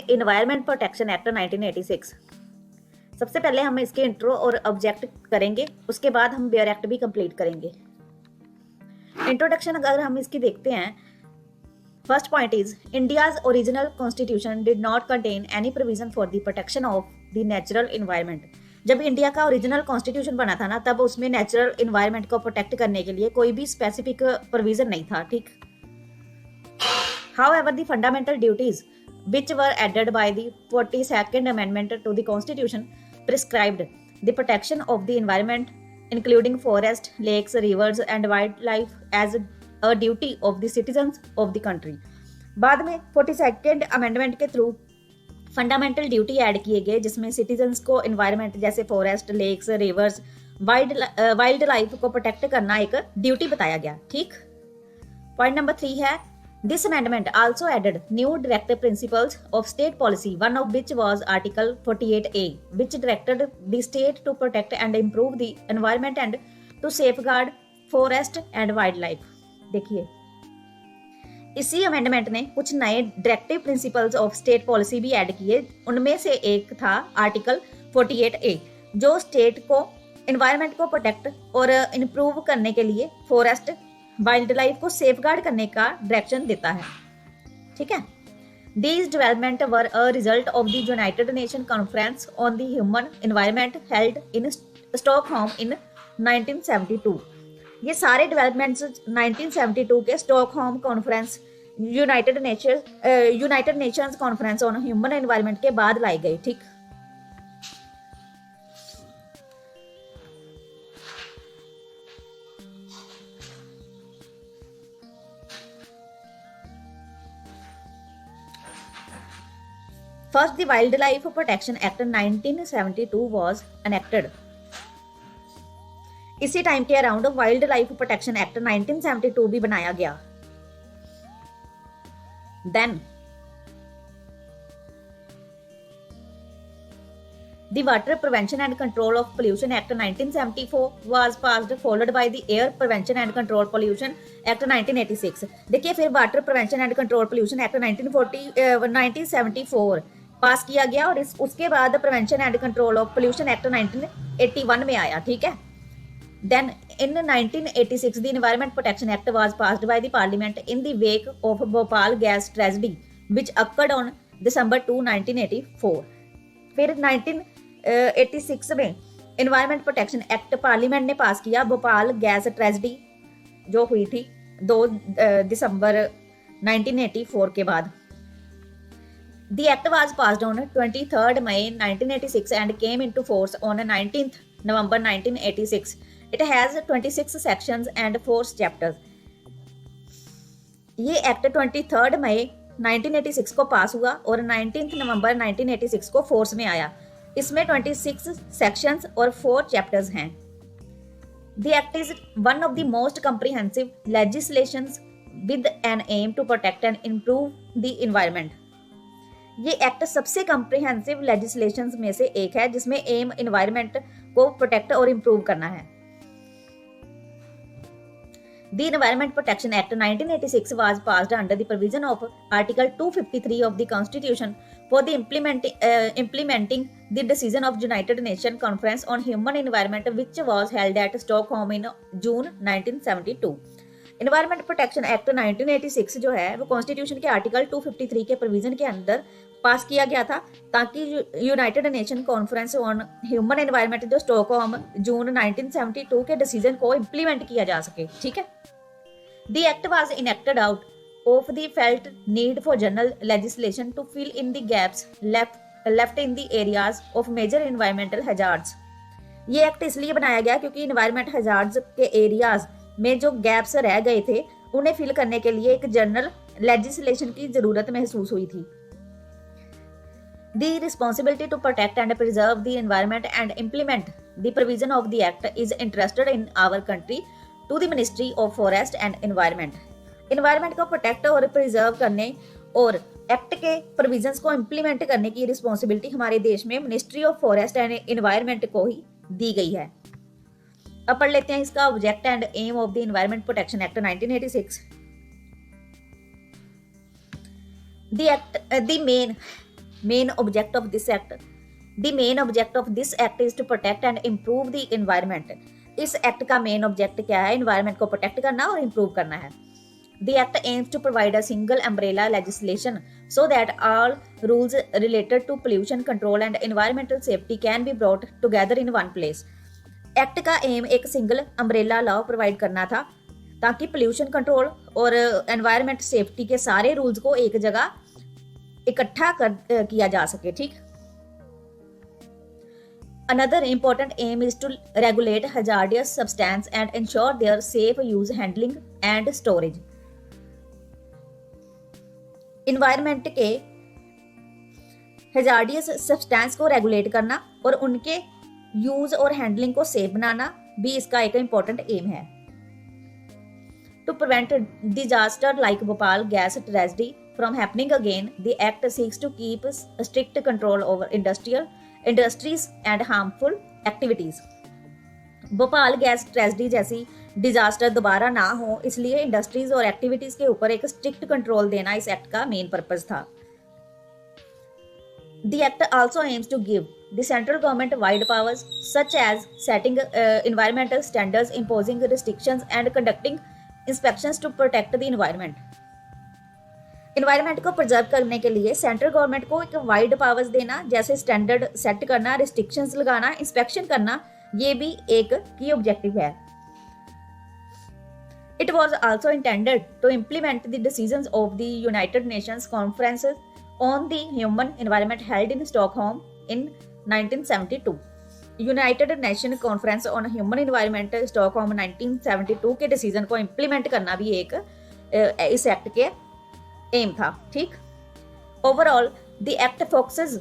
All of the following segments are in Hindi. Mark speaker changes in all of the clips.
Speaker 1: Environment protection act 1986। सबसे पहले हम इसके इंट्रो और ऑब्जेक्ट करेंगे, उसके बाद हम बेयर एक्ट भी कंप्लीट करेंगे। इंट्रोडक्शन अगर हम इसकी देखते हैं, first point is India's original constitution did not contain any provision for the protection of the natural environment. जब इंडिया का ओरिजिनल कॉन्स्टिट्यूशन बना था ना, तब उसमें नेचुरल इन्वायरमेंट को प्रोटेक्ट करने के लिए कोई भी स्पेसिफिक प्रोविजन नहीं था, ठीक। However, the fundamental duties which were added by the 42nd Amendment to the Constitution prescribed the protection of the environment, including forest, lakes, rivers, and wildlife, as a duty of the citizens of the country. बाद में 42nd Amendment के थ्रू फंडामेंटल ड्यूटी ऐड किए गए, जिसमें सिटीजन्स को इन्वायरमेंट जैसे forest, lakes, rivers, wildlife को प्रोटेक्ट करना एक ड्यूटी बताया गया, ठीक। पॉइंट नंबर 3 है, this amendment also added new directive principles of state policy, one of which was Article 48A, which directed the state to protect and improve the environment and to safeguard forest and wildlife। देखिए, इसी अमेंडमेंट ने कुछ नए directive principles of state policy भी ऐड किए। उनमें से एक था आर्टिकल 48A, जो स्टेट को एनवायरनमेंट को प्रोटेक्ट और इम्प्रूव करने के लिए फॉरेस्ट, वाइल्ड लाइफ को सेफगार्ड करने का डायरेक्शन देता है, ठीक है। These development were a result of the United Nations Conference on the Human Environment held in Stockholm in 1972। ये सारे डेवलपमेंट्स 1972 के Stockholm conference, United Nations conference on human environment के बाद लाई गई, ठीक। First, the Wildlife Protection Act 1972 was enacted। इसी टाइम के around wildlife protection act 1972 भी बनाया गया। Then the Water Prevention and Control of Pollution Act 1974 was passed, followed by the Air Prevention and Control Pollution Act 1986। देखिए, फिर water prevention and control pollution act 1974 pass किया गया और उसके बाद prevention and control of pollution act 1981 में आया, ठीक है। Then in 1986 the environment protection act was passed by the parliament in the wake of Bhopal gas tragedy which occurred on December 2, 1984। फिर 1986 में एनवायरनमेंट प्रोटेक्शन एक्ट पार्लियामेंट ने पास किया भोपाल गैस ट्रेजेडी जो हुई थी 2 दिसंबर 1984 के बाद। The act was passed on 23rd May 1986 and came into force on 19th November 1986। It has 26 sections and 4 chapters। ये एक्ट 23rd मई 1986 को पास हुआ और 19th नवंबर 1986 को फोर्स में आया। इसमें 26 सेक्शंस और 4 चैप्टर्स हैं। The act is one of the most comprehensive legislations with an aim to protect and improve the environment। ये एक्ट सबसे कॉम्प्रिहेंसिव लेजिस्लेशंस में से एक है जिसमें एम एनवायरनमेंट को प्रोटेक्ट और इम्प्रूव करना है। The environment protection act 1986 was passed under the provision of article 253 of the constitution for the implementing the decision of United Nations Conference on Human Environment which was held at Stockholm in June 1972। Environment protection act 1986 जो है वो कॉन्स्टिट्यूशन के आर्टिकल 253 के प्रोविजन के अंदर पास किया गया था, ताकि United nation conference on human environment जो स्टॉकहोम जून 1972 के डिसीजन को इम्प्लीमेंट किया जा सके, ठीक है। The act was enacted out of the felt need for general legislation to fill in the gaps left in the areas of major environmental hazards. ये एक्ट इसलिए बनाया गया क्योंकि एनवायरमेंट हैजार्ड्स के एरियाज में जो गैप्स रह गए थे उन्हें फिल करने के लिए एक जनरल लेजिस्लेशन की जरूरत महसूस हुई थी। The responsibility to protect and preserve the environment and implement the provision of the act is entrusted in our country to the Ministry of Forest and Environment। Environment को प्रोटेक्ट और प्रिजर्व करने और एक्ट के प्रोविजंस को इम्प्लीमेंट करने की रिस्पॉन्सिबिलिटी हमारे देश में ministry of forest and environment को ही दी गई है। अब पढ़ लेते हैं इसका object and aim of the environment protection act 1986। The main main object of this act. The main object of this act is to protect and improve the environment. इस एक्ट का मेन ऑब्जेक्ट क्या है? एनवायरमेंट को प्रोटेक्ट करना और इम्प्रूव करना है. The act aims to provide a single umbrella legislation so that all rules related to pollution control and environmental safety can be brought together in one place. Act का एम एक सिंगल अम्ब्रेला लॉ प्रोवाइड करना था ताकि पोल्यूशन कंट्रोल और एनवायरमेंट सेफ्टी के सारे रूल्स को एक जगह इकट्ठा किया जा सके. ठीक. Another important aim is to regulate hazardous substance and ensure their safe use, handling and storage. Environment के हैजार्डियस सब्सटेंस को रेगुलेट करना और उनके यूज और हैंडलिंग को सेफ बनाना भी इसका एक इम्पोर्टेंट एम है. To prevent disaster like Bhopal gas tragedy from happening again, the act seeks to keep strict control over industries and harmful activities. Bhopal gas tragedy जैसी डिजास्टर दोबारा ना हो, इसलिए इंडस्ट्रीज और एक्टिविटीज के ऊपर एक स्ट्रिक्ट कंट्रोल देना इस एक्ट का मेन पर्पस था. The act also aims to give the central government wide powers such as setting environmental standards, imposing restrictions and conducting inspections to protect the environment. Environment को प्रिजर्व करने के लिए सेंट्रल गवर्नमेंट को एक वाइड पावर्स देना, जैसे स्टैंडर्ड सेट करना, रिस्ट्रिक्शंस लगाना, इंस्पेक्शन करना, ये भी एक की ऑब्जेक्टिव है. It was also intended to implement the decisions of the United Nations Conference on the Human Environment held in Stockholm in 1972. United nation conference on human environment Stockholm 1972 के डिसीजन को इम्प्लीमेंट करना भी एक इस एक्ट के एम था. ठीक. Overall the act focuses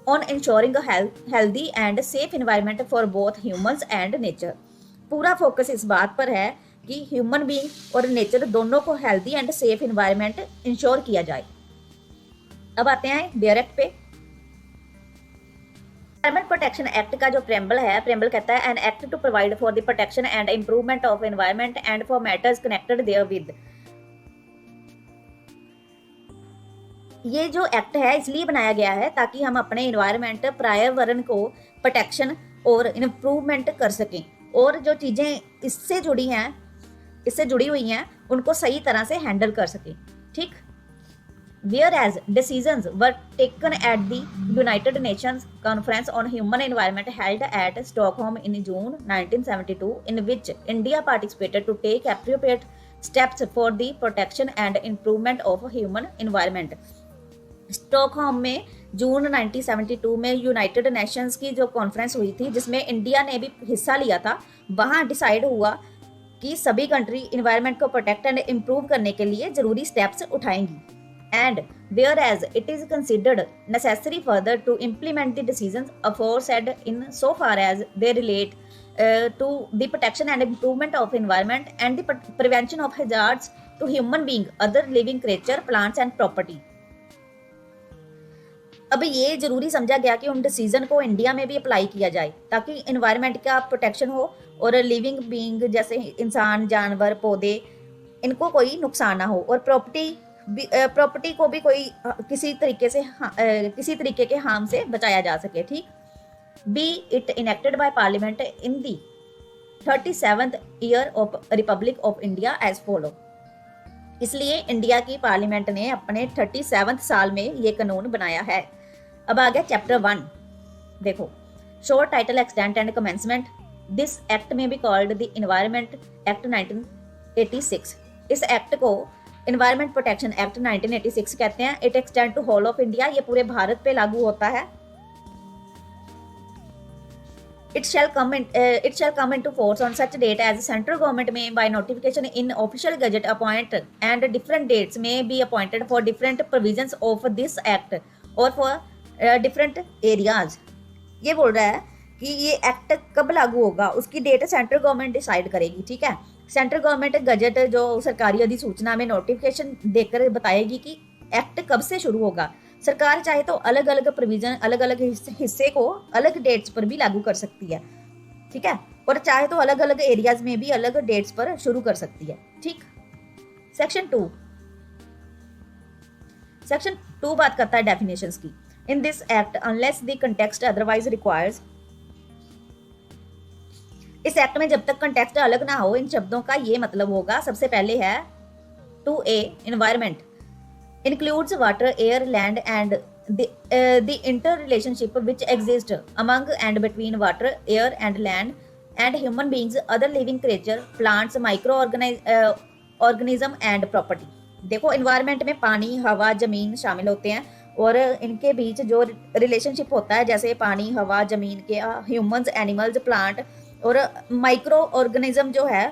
Speaker 1: on ensuring a healthy and safe environment for both humans and nature. पूरा फोकस इस बात पर है कि ह्यूमन बीइंग और नेचर दोनों को healthy and safe environment ensure किया जाए. अब आते हैं बेयर एक्ट पे. एनवायरमेंट प्रोटेक्शन एक्ट का जो प्रेम्बल है, प्रेम्बल कहता है an act to provide for the protection and improvement of environment and for matters connected therewith. ये जो एक्ट है इसलिए बनाया गया है ताकि हम अपने इन्वायरमेंट पर्यावरण को प्रोटेक्शन और इम्प्रूवमेंट कर सकें और जो चीज़ें इससे जुड़ी हुई हैं उनको सही तरह से हैंडल कर सकें. ठीक. Whereas decisions were taken at the United Nations Conference on Human Environment held at Stockholm in June 1972, in which India participated to take appropriate steps for the protection and improvement of human environment. Stockholm में जून 1972 में यूनाइटेड नेशंस की जो कॉन्फ्रेंस हुई थी जिसमें इंडिया ने भी हिस्सा लिया था, वहाँ डिसाइड हुआ कि सभी कंट्री इन्वायरमेंट को प्रोटेक्ट एंड इम्प्रूव करने के लिए जरूरी steps उठाएंगी. And whereas it is considered necessary further to implement the decisions aforesaid in so far as they relate to the protection and improvement of environment and the prevention of hazards to human being, other living creature, plants and property. अब ये जरूरी समझा गया कि उन डिसीजन को इंडिया में भी अप्लाई किया जाए ताकि इन्वायरमेंट का प्रोटेक्शन हो और लिविंग बीइंग जैसे इंसान, जानवर, पौधे, इनको कोई नुकसान ना हो और प्रॉपर्टी को भी कोई किसी तरीके के हार्म से बचाया जा सके. ठीक. Be it enacted by parliament in the 37th year of republic of India as follow. इसलिए इंडिया की पार्लियामेंट ने अपने 37th साल में ये कानून बनाया है. अब आ गया चैप्टर 1. देखो, short title, extent and commencement. This act में भी कॉल्ड द इन्वायरमेंट एक्ट 1986. इस एक्ट को इन्वायरमेंट प्रोटेक्शन एक्ट 1986 कहते हैं. It extend to whole of India. ये पूरे भारत पे लागू होता है. It shall come into force on such date as central government may by notification in official gazette appoint, and different dates may be appointed for different provisions of this act or for different areas. ये बोल रहा है कि ये एक्ट कब लागू होगा उसकी डेट सेंट्रल गवर्नमेंट डिसाइड करेगी. ठीक है. सेंट्रल गवर्नमेंट गजट जो सरकारी अधिसूचना में नोटिफिकेशन देकर बताएगी कि एक्ट कब से शुरू होगा. सरकार चाहे तो अलग अलग प्रोविजन, अलग अलग हिस्से को अलग डेट्स पर भी लागू कर सकती है. ठीक है. और चाहे तो अलग अलग एरियाज में भी अलग डेट्स पर शुरू कर सकती है. ठीक. सेक्शन टू बात करता है डेफिनेशंस की। In this act unless the context otherwise requires, इस एक्ट में जब तक कंटेक्स्ट अलग ना हो, इन शब्दों का ये मतलब होगा, सबसे पहले है two a environment includes water, air, land, and the interrelationship which exists among and between water, air, and land, and human beings, other living creature, plants, organism, and property. देखो इन्वायरमेंट में पानी, हवा, जमीन शामिल होते हैं और इनके बीच जो रिलेशनशिप होता है, जैसे पानी, हवा, जमीन के, ह्यूमंस, एनिमल्स, प्लांट और माइक्रो ऑर्गेनिज्म जो है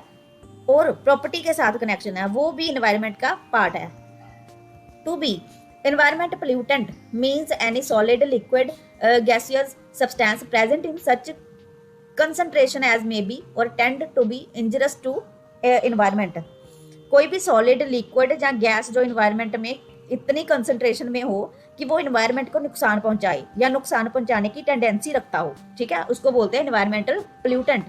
Speaker 1: और प्रॉपर्टी के साथ कनेक्शन है, वो भी इन्वायरमेंट का पार्ट है। To be environment pollutant means any solid, liquid, gaseous substance present in such concentration as may be or tend to be injurious to environment। कोई भी सॉलिड, लिक्विड या गैस जो इन्वायरमेंट में इतनी कंसंट्रेशन में हो कि वो इन्वायरमेंट को नुकसान पहुंचाए या नुकसान पहुंचाने की टेंडेंसी रखता हो, ठीक है, उसको बोलते हैं इन्वायरमेंटल पोल्यूटेंट।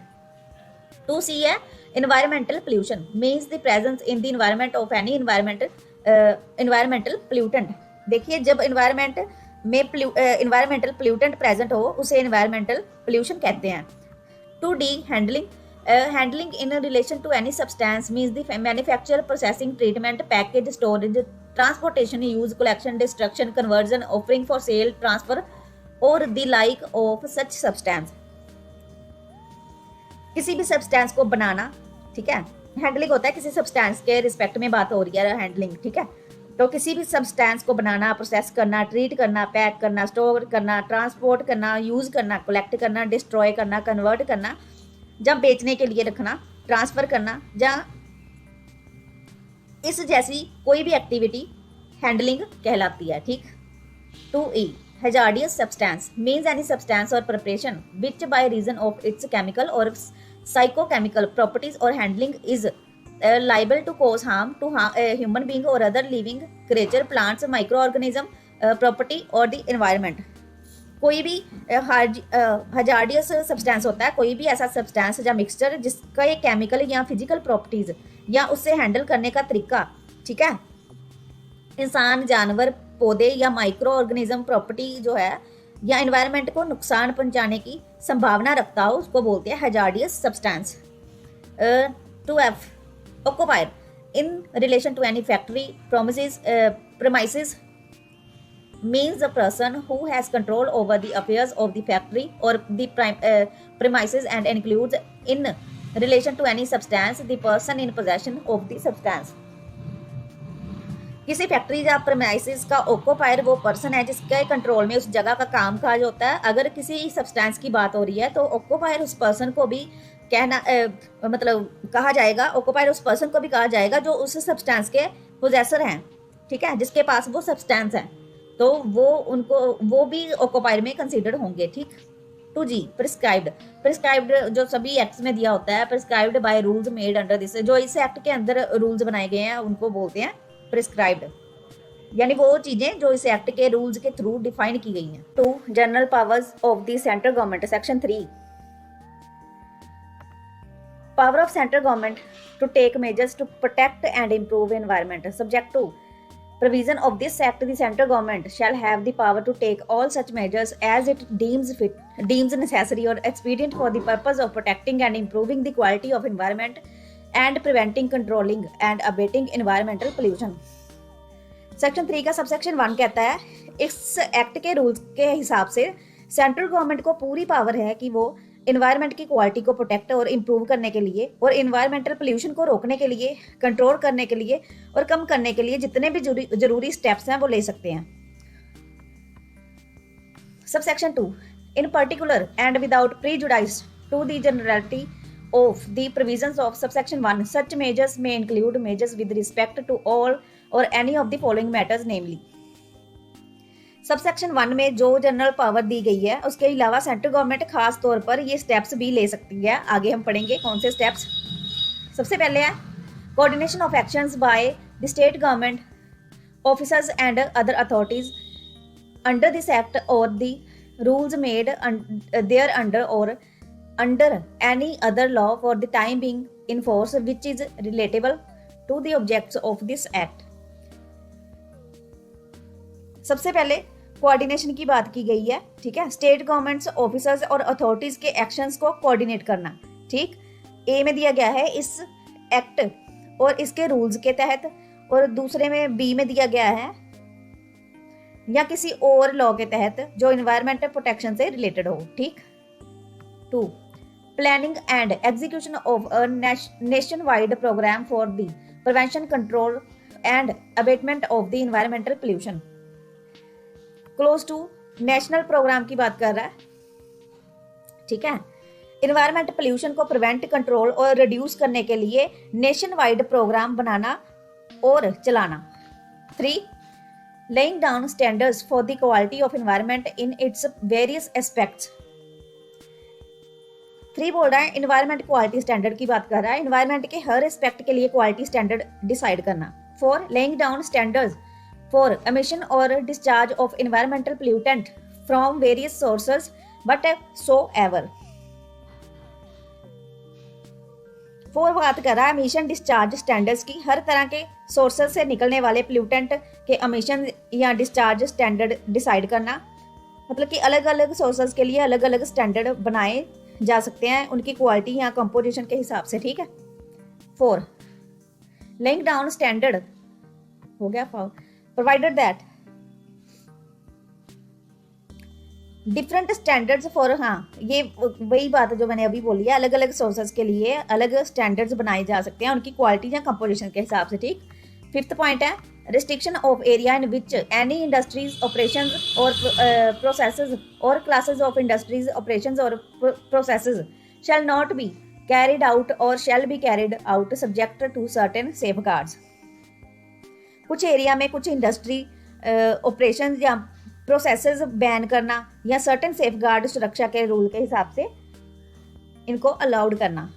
Speaker 1: टू सी है environmental pollution means the presence in the environment of any environmental pollutant। देखिए जब इन्वायरमेंट में इन्वायरमेंटल पोल्यूटेंट प्रेजेंट हो उसे इन्वायरमेंटल पोल्यूशन कहते हैं। Two d handling in relation to any substance means the manufacture, processing, treatment, package, storage, transportation, use, collection, destruction, conversion, offering for sale, transfer or the like of such substance। किसी भी सब्सटेंस को बनाना, ठीक है, हैंडलिंग होता है, किसी सब्सटेंस के रिस्पेक्ट में बात हो रही है हैंडलिंग, ठीक है, तो किसी भी सब्सटेंस को बनाना, प्रोसेस करना, ट्रीट करना, पैक करना, स्टोर करना, ट्रांसपोर्ट करना, यूज करना, कलेक्ट करना, डिस्ट्रॉय करना, कन्वर्ट करना, जब बेचने के लिए रखना, ट्रांसफर करना, या इस जैसी कोई भी एक्टिविटी हैंडलिंग कहलाती है, ठीक। Two e hazardous substance means any substance or preparation which by reason of its chemical or psychochemical properties or handling is liable to cause harm to a human being or other living creature, plants, microorganism, property or the environment। कोई भी hazardous substance होता है, कोई भी ऐसा substance या mixture जिसका एक chemical या physical properties या उससे handle करने का तरीका, ठीक है, इंसान, जानवर, पौधे या माइक्रो ऑर्गेनिज्म प्रॉपर्टी जो है या एनवायरनमेंट को नुकसान पहुंचाने की संभावना रखता हो, उसको बोलते हैं hazardous substance. Two f occupier in relation to any factory premises means a person who has control over the affairs of the factory or the premises and includes in relation to any substance the person in possession of the substance। किसी फैक्ट्री या प्रेमाइसिस का ऑक्यूपायर वो पर्सन है जिसके कंट्रोल में उस जगह का काम काज होता है। अगर किसी सब्सटेंस की बात हो रही है तो ऑक्यूपायर उस पर्सन को भी कहना मतलब कहा जाएगा, ऑक्यूपायर उस पर्सन को भी कहा जाएगा जो उस सब्सटेंस के पोजेसर हैं, ठीक है, जिसके पास वो सब्सटेंस है, तो वो भी ऑक्यूपायर में कंसिडर होंगे, ठीक। टू जी प्रिस्क्राइब्ड जो सभी एक्ट्स में दिया होता है, prescribed by rules made under this, जो इस एक्ट के अंदर रूल्स बनाए गए हैं उनको बोलते हैं प्रिस्क्राइब्ड, यानी वो चीजें जो इस एक्ट के रूल्स के थ्रू डिफाइन की गई हैं। Two general powers of the central government, section 3 power of central government to take measures to protect and improve environment. Subject to provision of this act, the central government shall have the power to take all such measures as it deems necessary or expedient for the purpose of protecting and improving the quality of environment and preventing, controlling and abating environmental pollution। Section 3 का सबसेक्शन 1 कहता है इस एक्ट के रूल्स के हिसाब से सेंट्रल गवर्नमेंट को पूरी पावर है कि वो इन्वायरमेंट की क्वालिटी को प्रोटेक्ट और इम्प्रूव करने के लिए और इन्वायरमेंटल पोल्यूशन को रोकने के लिए, कंट्रोल करने के लिए और कम करने के लिए जितने भी जरूरी स्टेप्स हैं वो ले सकते हैं। Subsection 2 in particular and without prejudice to the generality of the provisions of subsection 1 such measures may include measures with respect to all or any of the following matters namely। Subsection 1 में जो जनरल पावर दी गई है उसके अलावा सेंट्रल गवर्नमेंट खास तौर पर ये स्टेप्स भी ले सकती है। आगे हम पढ़ेंगे कौन से स्टेप्स। सबसे पहले है coordination of actions by the state government officers and other authorities under this act or the rules made thereunder or under any other law for the time being in force which is relatable to the objects of this act। सबसे पहले कोऑर्डिनेशन की बात की गई है, ठीक है। स्टेट गवर्नमेंट्स, ऑफिसर्स और अथॉरिटीज के एक्शंस को कोऑर्डिनेट करना, ठीक। ए में दिया गया है इस एक्ट और इसके रूल्स के तहत, और दूसरे में बी में दिया गया है या किसी और लॉ के तहत जो इन्वायरमेंटल प्रोटेक्शन से रिलेटेड हो, ठीक। 2. Planning and execution of a nationwide programme for the prevention, control and abatement of the environmental pollution. Clause two national programme की बात कर रहा है, ठीक है। इन्वायरमेंट पोल्यूशन को प्रिवेंट, कंट्रोल और रिड्यूस करने के लिए नेशन वाइड प्रोग्राम बनाना और चलाना। 3. Laying down standards for the quality of environment in its various aspects. 3 बोल रहा है इन्वायरमेंट क्वालिटी स्टैंडर्ड की बात कर रहा है, इन्वायरमेंट के हर एस्पेक्ट के लिए क्वालिटी स्टैंडर्ड डिसाइड करना। 4. Laying down standards for emission or discharge of environmental pollutant from various sources but so ever. 4 बात कर रहा है एमिशन डिस्चार्ज स्टैंडर्ड्स की, हर तरह के सोर्सेज से निकलने वाले पोल्यूटेंट के एमिशन या डिस्चार्ज स्टैंडर्ड डिसाइड करना, मतलब कि अलग अलग सोर्सेज के लिए अलग अलग स्टैंडर्ड बनाए जा सकते हैं उनकी क्वालिटी या कंपोजिशन के हिसाब से, ठीक है। 4. लेइंग डाउन स्टैंडर्ड हो गया, provided that different standards for, हाँ ये वही बात है जो मैंने अभी बोली है, अलग अलग सोर्सेज के लिए अलग स्टैंडर्ड्स बनाए जा सकते हैं उनकी क्वालिटी या कंपोजिशन के हिसाब से, ठीक। 5th पॉइंट है restriction of area in which any industries operations or processes or classes of industries operations or processes shall not be carried out or shall be carried out subject to certain safeguards. कुछ एरिया में कुछ इंडस्ट्री ऑपरेशंस या प्रोसेसेस बैन करना या सर्टेन सेफगार्ड सुरक्षा के रूल के हिसाब से इनको अलाउड करना।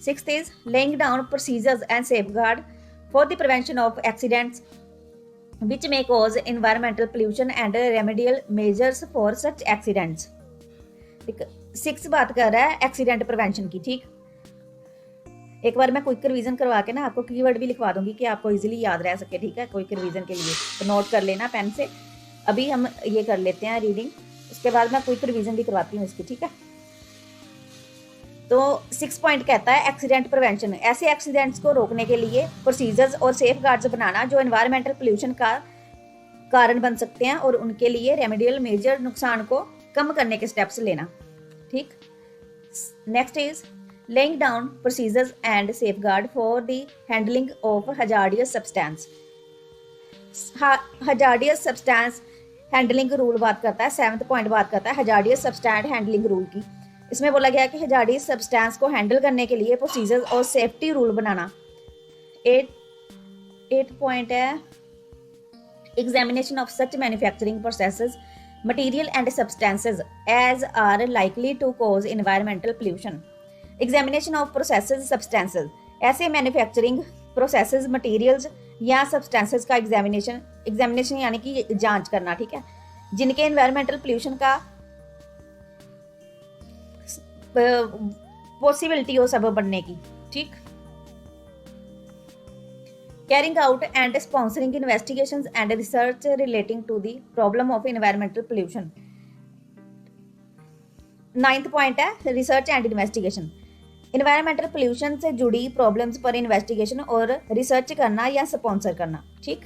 Speaker 1: 6th is laying down procedures and safeguard for the prevention of accidents which may cause environmental pollution and remedial measures for such accidents। 6 बात कर रहा है एक्सीडेंट प्रिवेंशन की, ठीक। एक बार मैं क्विक रिवीजन करवा के ना आपको कीवर्ड भी लिखवा दूंगी कि आपको इजीली याद रह सके, ठीक है। क्विक रिवीजन के लिए तो नोट कर लेना पेन से। अभी हम ये कर लेते हैं रीडिंग, उसके बाद मैं क्विक रिवीजन भी करवाती हूँ इसकी, ठीक है। तो 6 पॉइंट कहता है एक्सीडेंट प्रिवेंशन, ऐसे एक्सीडेंट्स को रोकने के लिए प्रोसीजर्स और सेफगार्ड्स बनाना जो एनवायरमेंटल पोल्यूशन का कारण बन सकते हैं और उनके लिए रेमेडियल मेजर, नुकसान को कम करने के स्टेप्स लेना, ठीक। Next is laying down procedures and safeguard for the handling of hazardous substance. Hazardous substance handling rule बात करता है, 7th पॉइंट बात करता है हजार्डियस सब्सटेंस हैंडलिंग रूल की। इसमें बोला गया कि हजार्डियस सब्सटेंस को हैंडल करने के लिए प्रोसीजर्स और सेफ्टी रूल बनाना। 8 पॉइंट है examination of such manufacturing processes, material and substances as are likely to cause environmental pollution. Examination of processes, substances, ऐसे मैन्युफैक्चरिंग प्रोसेसेस, मटेरियल्स या सब्सटेंसेस का एग्जामिनेशन यानी कि जांच करना, ठीक है, जिनके एनवायरमेंटल पोल्यूशन का पॉसिबिलिटी हो सबब बनने की, ठीक। Carrying out and sponsoring investigations and research relating to the problem of environmental pollution. 9th point है research and investigation, environmental pollution से जुड़ी प्रॉब्लम्स पर इन्वेस्टिगेशन और रिसर्च करना या स्पॉन्सर करना, ठीक।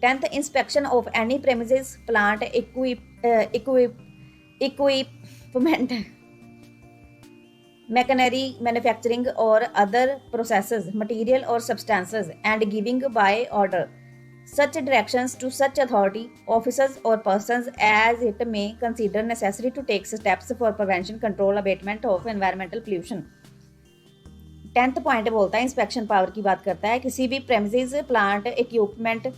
Speaker 1: 10th inspection of any premises, plant, equipment, machinery, manufacturing or other processes, material or substances, and giving by order such directions to such authority, officers or persons as it may consider necessary to take steps for prevention, control, abatement of environmental pollution। 10th point बोलता है इंस्पेक्शन पावर की बात करता है, किसी भी premises, plant, equipment,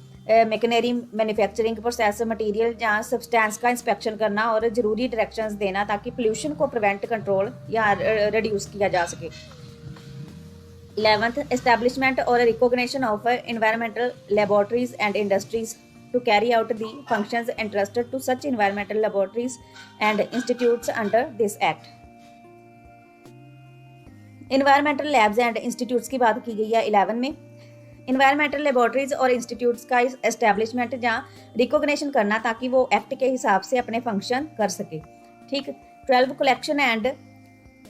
Speaker 1: machinery, manufacturing process, material या सब्सटेंस का इंस्पेक्शन करना और जरूरी डायरेक्शंस देना ताकि पोल्यूशन को प्रिवेंट, कंट्रोल या रिड्यूस किया जा सके। 11th एस्टैब्लिशमेंट और recognition of environmental laboratories and industries to carry out the functions entrusted to such environmental laboratories and institutes under this act. Environmental labs and institutes की बात की गई है 11 में। इन्वायरमेंटल लेबोरेटरीज और इंस्टीट्यूट्स का एस्टेब्लिशमेंट या रिकॉग्निशन करना ताकि वो एक्ट के हिसाब से अपने फंक्शन कर सके। ठीक। 12 collection and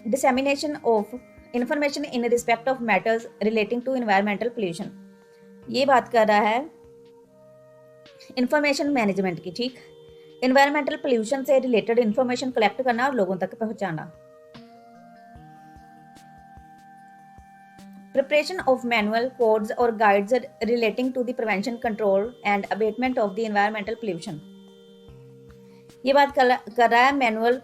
Speaker 1: dissemination of information in respect of matters relating to environmental pollution, ये बात कर रहा है इंफॉर्मेशन मैनेजमेंट की। ठीक। इन्वायरमेंटल पोल्यूशन से रिलेटेड इंफॉर्मेशन कलेक्ट करना और लोगों तक पहुंचाना। प्रिपरेशन ऑफ मैनुअल कोड्स और guides relating to the prevention control and abatement of the environmental pollution, ये बात कर रहा है मैनुअल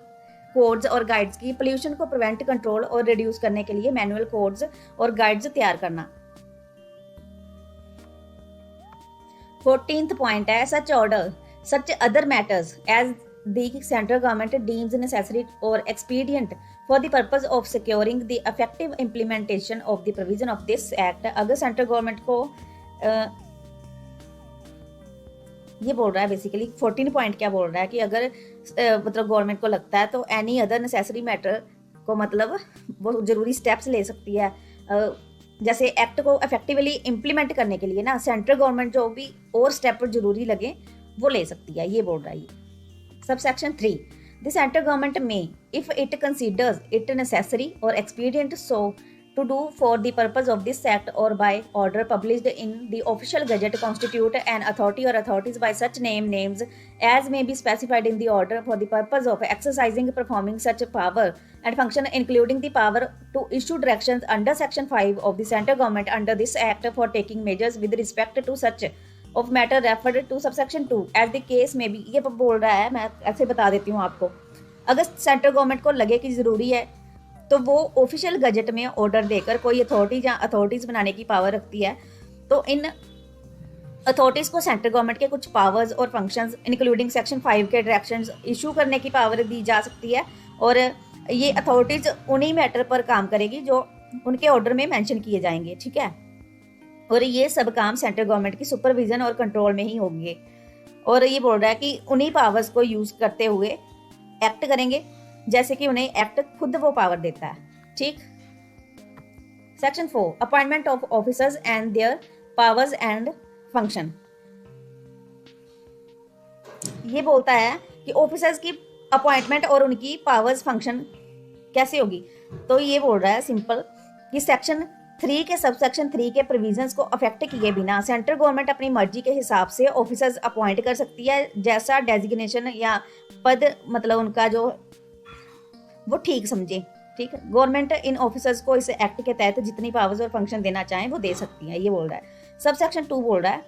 Speaker 1: कोड्स और गाइड्स की। पोल्यूशन को प्रिवेंट, कंट्रोल और रिड्यूस करने के लिए मैनुअल कोड्स और गाइड्स तैयार करना। 14th पॉइंट है such order such other matters as the central government deems necessary or expedient for the purpose of securing the effective implementation of the provision of this act। अगर सेंट्रल गवर्नमेंट को ये बोल रहा है बेसिकली 14 पॉइंट क्या बोल रहा है कि अगर मतलब गवर्नमेंट को लगता है तो एनी अदर नेसेसरी मैटर को मतलब वो जरूरी स्टेप्स ले सकती है। जैसे एक्ट को इफेक्टिवली इम्प्लीमेंट करने के लिए ना सेंट्रल गवर्नमेंट जो भी और स्टेप जरूरी लगे वो ले सकती है, ये बोल रहा है। Subsection 3 the central government may if it considers it necessary or expedient so to do for the purpose of this act or by order published in the official gazette constitute an authority or authorities by such names as may be specified in the order for the purpose of exercising performing such power and function including the power to issue directions under section 5 of the central government under this act for taking measures with respect to such of matter referred to subsection 2 as the case may be। ये बोल रहा है, मैं ऐसे बता देती हूँ आपको। अगर सेंट्रल गवर्नमेंट को लगे कि ज़रूरी है तो वो ऑफिशियल गजट में ऑर्डर देकर कोई अथॉरिटी या अथॉरिटीज़ बनाने की पावर रखती है, तो इन अथॉरिटीज़ को सेंट्रल गवर्नमेंट के कुछ पावर्स और फंक्शंस इंक्लूडिंग सेक्शन 5 के डायरेक्शंस इशू करने की पावर दी जा सकती है और ये अथॉरिटीज़ उन्हीं मैटर पर काम करेगी जो उनके ऑर्डर में मेंशन किए जाएंगे। ठीक है। और ये सब काम सेंट्रल गवर्नमेंट की सुपरविजन और कंट्रोल में ही होंगे। और ये बोल रहा है कि उन्हीं पावर्स को यूज करते हुए एक्ट करेंगे जैसे कि उन्हें एक्ट खुद वो पावर देता है। ठीक। Section 4 appointment of officers and there powers and function, ये बोलता है कि ऑफिसर्स की अपॉइंटमेंट और उनकी पावर्स फंक्शन कैसे होगी। तो ये बोल रहा है सिंपल कि सेक्शन 3 के सबसेक्शन 3 के प्रोविजंस को अफेक्ट किए बिना सेंट्रल गवर्नमेंट अपनी मर्जी के हिसाब से ऑफिसर्स अपॉइंट कर सकती है, जैसा डेजिग्नेशन या पद मतलब उनका जो वो ठीक समझे। ठीक है। गवर्नमेंट इन ऑफिसर्स को इस एक्ट के तहत जितनी पावर्स और फंक्शन देना चाहें वो दे सकती है, ये बोल रहा है। सबसेक्शन 2 बोल रहा है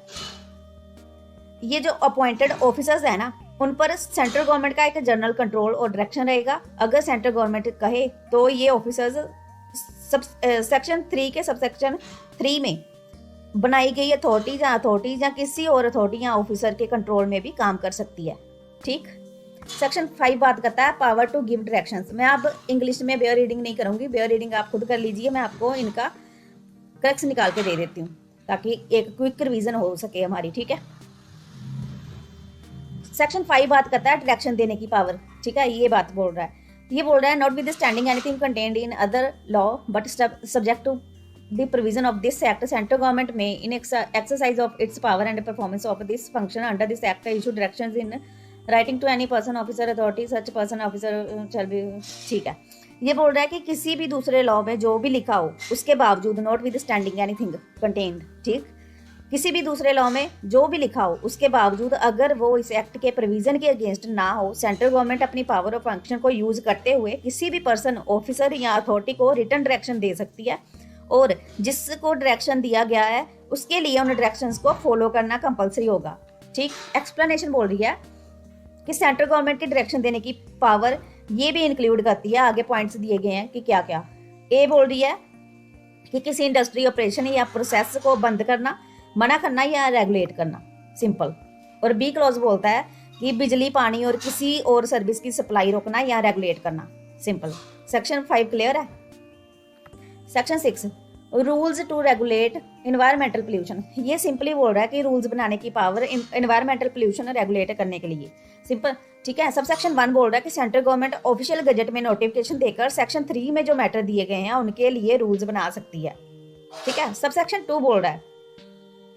Speaker 1: ये जो अपॉइंटेड ऑफिसर्स है ना उन पर सेंट्रल गवर्नमेंट का एक जनरल कंट्रोल और डायरेक्शन रहेगा। अगर सेंट्रल गवर्नमेंट कहे तो ये ऑफिसर्स सेक्शन 3 के सबसेक्शन 3 में बनाई गई अथॉरिटीज या किसी और अथॉरिटी या ऑफिसर के कंट्रोल में भी काम कर सकती है। ठीक। सेक्शन 5 बात करता है पावर टू गिव डायरेक्शंस। मैं अब इंग्लिश में बेयर रीडिंग नहीं करूंगी, बेयर रीडिंग आप खुद कर लीजिए, मैं आपको इनका करेक्ट निकाल के दे देती हूँ ताकि एक क्विक रिवीजन हो सके हमारी। ठीक है। सेक्शन 5 बात करता है डायरेक्शन देने की पावर। ठीक है। ये बात बोल रहा है, ये बोल रहा है notwithstanding anything contained in other law but subject to the provision of this act central government may in exercise of its power and performance of this function under this act issue directions in writing to any person officer authority such person officer shall be. ठीक है। ये बोल रहा है कि किसी भी दूसरे लॉ में जो भी लिखा हो उसके बावजूद not with standing anything contained. ठीक। किसी भी दूसरे लॉ में जो भी लिखा हो उसके बावजूद अगर वो इस एक्ट के प्रोविजन के अगेंस्ट ना हो, सेंट्रल गवर्नमेंट अपनी पावर और फंक्शन को यूज करते हुए किसी भी पर्सन ऑफिसर या अथॉरिटी को रिटर्न डायरेक्शन दे सकती है और जिसको डायरेक्शन दिया गया है उसके लिए उन डायरेक्शंस को फॉलो करना कंपलसरी होगा। ठीक। एक्सप्लेनेशन बोल रही है कि सेंट्रल गवर्नमेंट की डायरेक्शन देने की पावर ये भी इंक्लूड करती है, आगे पॉइंट्स दिए गए हैं कि क्या क्या। ए बोल रही है कि किसी इंडस्ट्री ऑपरेशन या प्रोसेस को बंद करना, मना करना या रेगुलेट करना, सिंपल। और बी क्लॉज बोलता है कि बिजली, पानी और किसी और सर्विस की सप्लाई रोकना या रेगुलेट करना, सिंपल। सेक्शन 5 क्लियर है। Section 6 rules to regulate environmental pollution, ये सिंपली बोल रहा है कि रूल्स बनाने की पावर एनवायरमेंटल पोल्यूशन रेगुलेट करने के लिए, सिंपल। ठीक है। सबसेक्शन 1 बोल रहा है कि सेंट्रल गवर्नमेंट ऑफिशियल गजट में नोटिफिकेशन देकर सेक्शन 3 में जो मैटर दिए गए हैं उनके लिए रूल्स बना सकती है। ठीक है। सबसेक्शन 2 बोल रहा है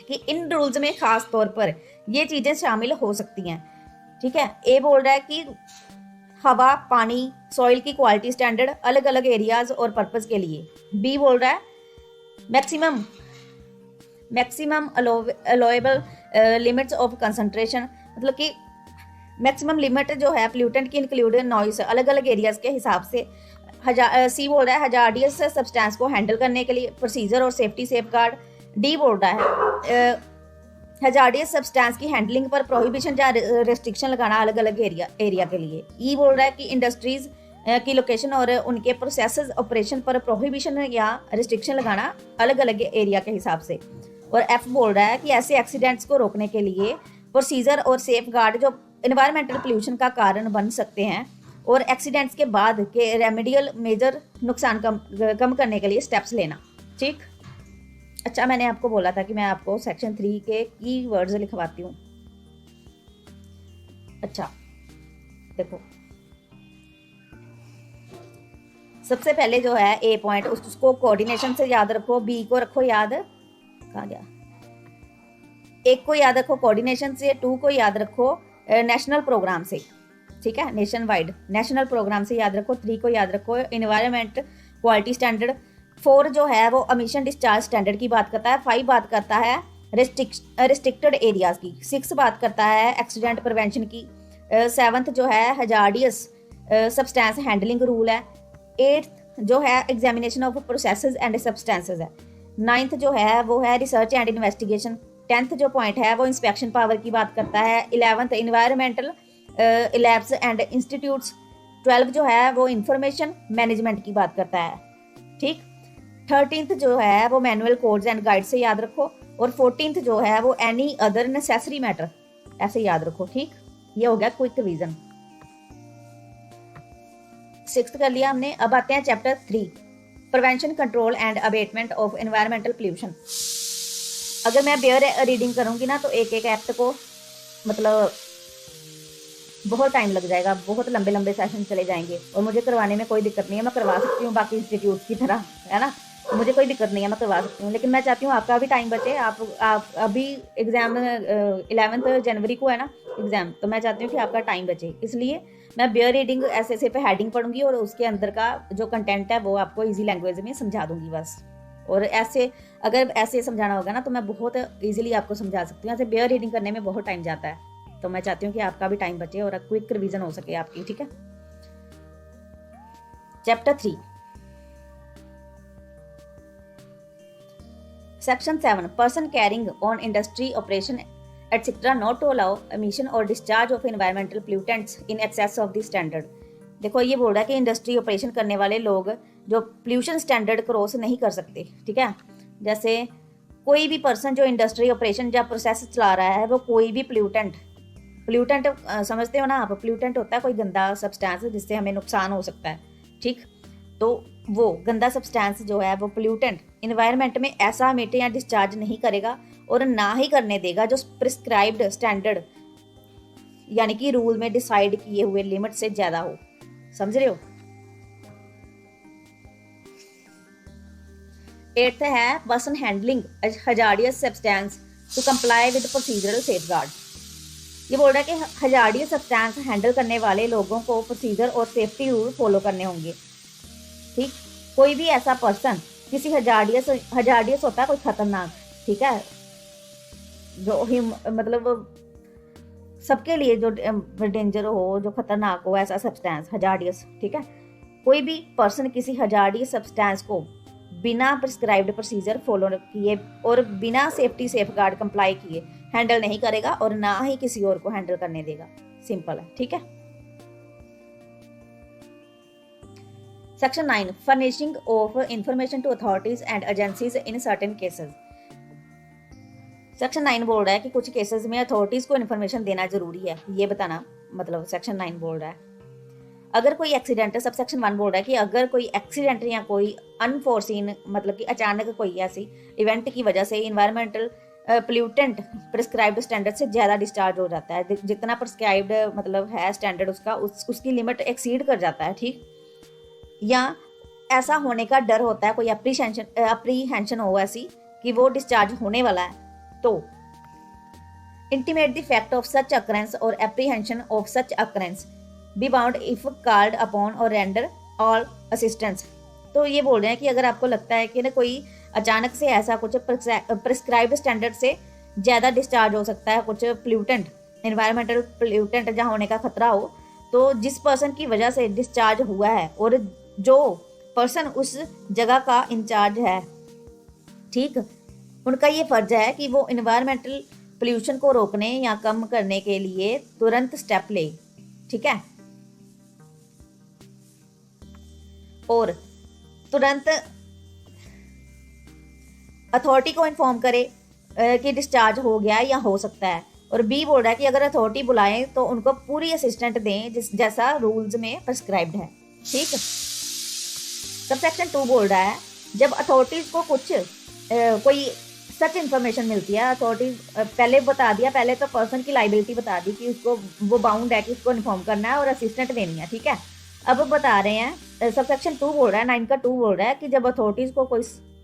Speaker 1: कि इन रूल्स में खास तौर पर ये चीज़ें शामिल हो सकती हैं। ठीक है, ए बोल रहा है कि हवा, पानी, सॉइल की क्वालिटी स्टैंडर्ड अलग अलग एरियाज और पर्पस के लिए। बी बोल रहा है मैक्सिमम अलोएबल लिमिट्स ऑफ कंसंट्रेशन, मतलब कि मैक्सिमम लिमिट जो है प्लूटेंट की इंक्लूड नॉइस अलग अलग एरियाज के हिसाब से। सी बोल रहा है हजार्डियस सब्सटेंस को हैंडल करने के लिए प्रोसीजर और सेफ्टी सेफगार्ड। डी बोल रहा है हजार्डियस सब्सटेंस की हैंडलिंग पर प्रोहिबिशन या रेस्ट्रिक्शन लगाना अलग अलग एरिया के लिए। ई बोल रहा है कि इंडस्ट्रीज की लोकेशन और उनके प्रोसेस ऑपरेशन पर प्रोहिबिशन या रिस्ट्रिक्शन लगाना अलग अलग एरिया के हिसाब से। और एफ बोल रहा है कि ऐसे एक्सीडेंट्स को रोकने के लिए प्रोसीजर और सेफगार्ड जो एनवायरमेंटल पोल्यूशन का कारण बन सकते हैं और एक्सीडेंट्स के बाद के रेमेडियल मेजर नुकसान कम करने के लिए स्टेप्स लेना। ठीक, अच्छा मैंने आपको बोला था कि मैं आपको सेक्शन 3 के की वर्ड्स लिखवाती हूँ। अच्छा देखो, सबसे पहले जो है ए पॉइंट उसको कोऑर्डिनेशन से याद रखो, बी को रखो याद, कहाँ गया, एक को याद रखो कोऑर्डिनेशन से, 2 को याद रखो नेशनल प्रोग्राम से। ठीक है, नेशन वाइड नेशनल प्रोग्राम से याद रखो। 3 को याद रखो एनवायरमेंट क्वालिटी स्टैंडर्ड। 4 जो है वो एमिशन डिस्चार्ज स्टैंडर्ड की बात करता है। 5 बात करता है रिस्ट्रिक्टेड एरियाज की। 6 बात करता है एक्सीडेंट प्रिवेंशन की। 7th जो है हजार्डियस सब्सटेंस हैंडलिंग रूल है। 8th जो है examination of processes and substances है। 9th जो है वो है रिसर्च एंड इन्वेस्टिगेशन। 10th जो पॉइंट है वो इंस्पेक्शन पावर की बात करता है। 11th environmental labs and institutes. 12 जो है वो इंफॉर्मेशन मैनेजमेंट की बात करता है। ठीक, 13th जो है वो मैनुअल कोड्स एंड गाइड से याद रखो। और 14th जो है वो एनी अदर नेसेसरी मैटर ऐसे याद रखो। ठीक, ये हो गया क्विक रिवीजन। 6th कर लिया हमने। अब आते हैं chapter 3 prevention control and abatement of environmental pollution. अगर मैं बेयर रीडिंग करूंगी ना तो एक एक एक्ट को मतलब बहुत टाइम लग जाएगा, बहुत लंबे लंबे सेशन चले जाएंगे और मुझे करवाने में कोई दिक्कत नहीं है, मैं करवा सकती हूँ बाकी इंस्टीट्यूट की तरह, है ना, तो मुझे कोई दिक्कत नहीं है, मैं करवा सकती हूँ। लेकिन मैं चाहती हूँ आपका भी टाइम बचे। आप अभी एग्जाम 11 जनवरी को है ना एग्जाम, तो मैं चाहती हूँ कि आपका टाइम बचे, इसलिए मैं बेयर रीडिंग ऐसे ऐसे पे हेडिंग पढ़ूंगी और उसके अंदर का जो कंटेंट है वो आपको ईजी लैंग्वेज में समझा दूंगी बस। और ऐसे अगर ऐसे समझाना होगा ना तो मैं बहुत ईजिली आपको समझा सकती हूँ। ऐसे बेयर रीडिंग करने में बहुत टाइम जाता है, तो मैं चाहती हूँ कि आपका भी टाइम बचे और क्विक रिवीजन हो सके आपकी। ठीक है, chapter 3 section 7 person carrying on industry operation etcetera not to allow emission or discharge of environmental pollutants in excess of the standard. देखो ये बोल रहा है कि इंडस्ट्री ऑपरेशन करने वाले लोग जो पोल्यूशन स्टैंडर्ड क्रॉस नहीं कर सकते। ठीक है, जैसे कोई भी पर्सन जो इंडस्ट्री ऑपरेशन या प्रोसेस चला रहा है वो कोई भी पोल्यूटेंट समझते हो ना आप, पोल्यूटेंट होता है कोई गंदा सब्सटेंस जिससे हमें नुकसान हो सकता है। ठीक, तो वो गंदा सब्सटेंस जो है वो पोल्यूटेंट एनवायरनमेंट में ऐसा इमिट या डिस्चार्ज नहीं करेगा और ना ही करने देगा जो प्रिस्क्राइब्ड स्टैंडर्ड यानी कि रूल में डिसाइड किए हुए लिमिट से ज्यादा हो। समझ रहे हो? 8th है person handling hazardous substance to comply with procedural safeguard. ये बोल रहा है कि हजार्डियस सब्सटेंस हैंडल करने वाले लोगों को प्रोसीजर और सेफ्टी रूल फॉलो करने होंगे। ठीक, कोई भी ऐसा पर्सन किसी हजार्डियस होता है कोई खतरनाक, ठीक है, जो ही मतलब सबके लिए जो डेंजर हो, जो खतरनाक हो, ऐसा सब्सटेंस हजार्डियस। ठीक है, कोई भी पर्सन किसी हजार्डियस सब्सटेंस को बिना प्रिस्क्राइब्ड प्रोसीजर फॉलो किए और बिना सेफ्टी सेफगार्ड कंप्लाई किए हैंडल नहीं करेगा और ना ही किसी और को हैंडल करने देगा। सिंपल है। ठीक है, section 9 furnishing of information to authorities and agencies in certain cases. Section 9 बोल रहा है कि कुछ केसेस में अथॉरिटीज को इन्फॉर्मेशन देना जरूरी है, ये बताना मतलब सेक्शन 9 बोल रहा है। अगर कोई एक्सीडेंट, सब सेक्शन 1 बोल रहा है कि अगर कोई एक्सीडेंट या कोई अनफोर्सीन मतलब कि अचानक कोई ऐसी इवेंट की वजह से इन्वायरमेंटल पोल्यूटेंट प्रिस्क्राइब्ड स्टैंडर्ड से ज़्यादा डिस्चार्ज हो जाता है, जितना प्रिस्क्राइब्ड मतलब है स्टैंडर्ड उसका उसकी लिमिट एक्सीड कर जाता है। ठीक, या ऐसा होने का डर होता है, कोई अप्रीहेंशन हो ऐसी कि वो डिस्चार्ज होने वाला है, तो intimate the fact of such occurrence or apprehension of such occurrence be bound if called upon or render all assistance। तो ये बोल रहे हैं कि अगर आपको लगता है कि ना कोई अचानक से ऐसा कुछ प्रिस्क्राइब्ड स्टैंडर्ड से ज़्यादा डिस्चार्ज हो सकता है, कुछ प्ल्यूटेंट, एनवायरमेंटल प्ल्यूटेंट जहाँ होने का खतरा हो, तो जिस पर्सन की वजह से डिस्चार्ज हुआ है और जो पर्सन उस जगह का इंचार्ज है, ठीक, उनका ये फर्ज है कि वो एनवायरमेंटल पोल्यूशन को रोकने या कम करने के लिए तुरंत स्टेप ले। ठीक है, और तुरंत अथॉरिटी को इन्फॉर्म करे कि डिस्चार्ज हो गया या हो सकता है। और बी बोल रहा है कि अगर अथॉरिटी बुलाएं तो उनको पूरी असिस्टेंट दें जैसा रूल्स में प्रिस्क्राइब्ड है। ठीक, सबसेक्शन 2 बोल रहा है जब अथॉरिटीज को कुछ कोई सच इन्फॉर्मेशन मिलती है, अथॉरिटी पहले बता दिया, पहले तो पर्सन की लाइबिलिटी बता दी कि उसको वो बाउंड है कि उसको इन्फॉर्म करना है और असिस्टेंट देनी है। ठीक है, अब बता रहे हैं सबसेक्शन 2 बोल रहा है, 9 का 2 बोल रहा है कि जब अथॉरिटीज को कोई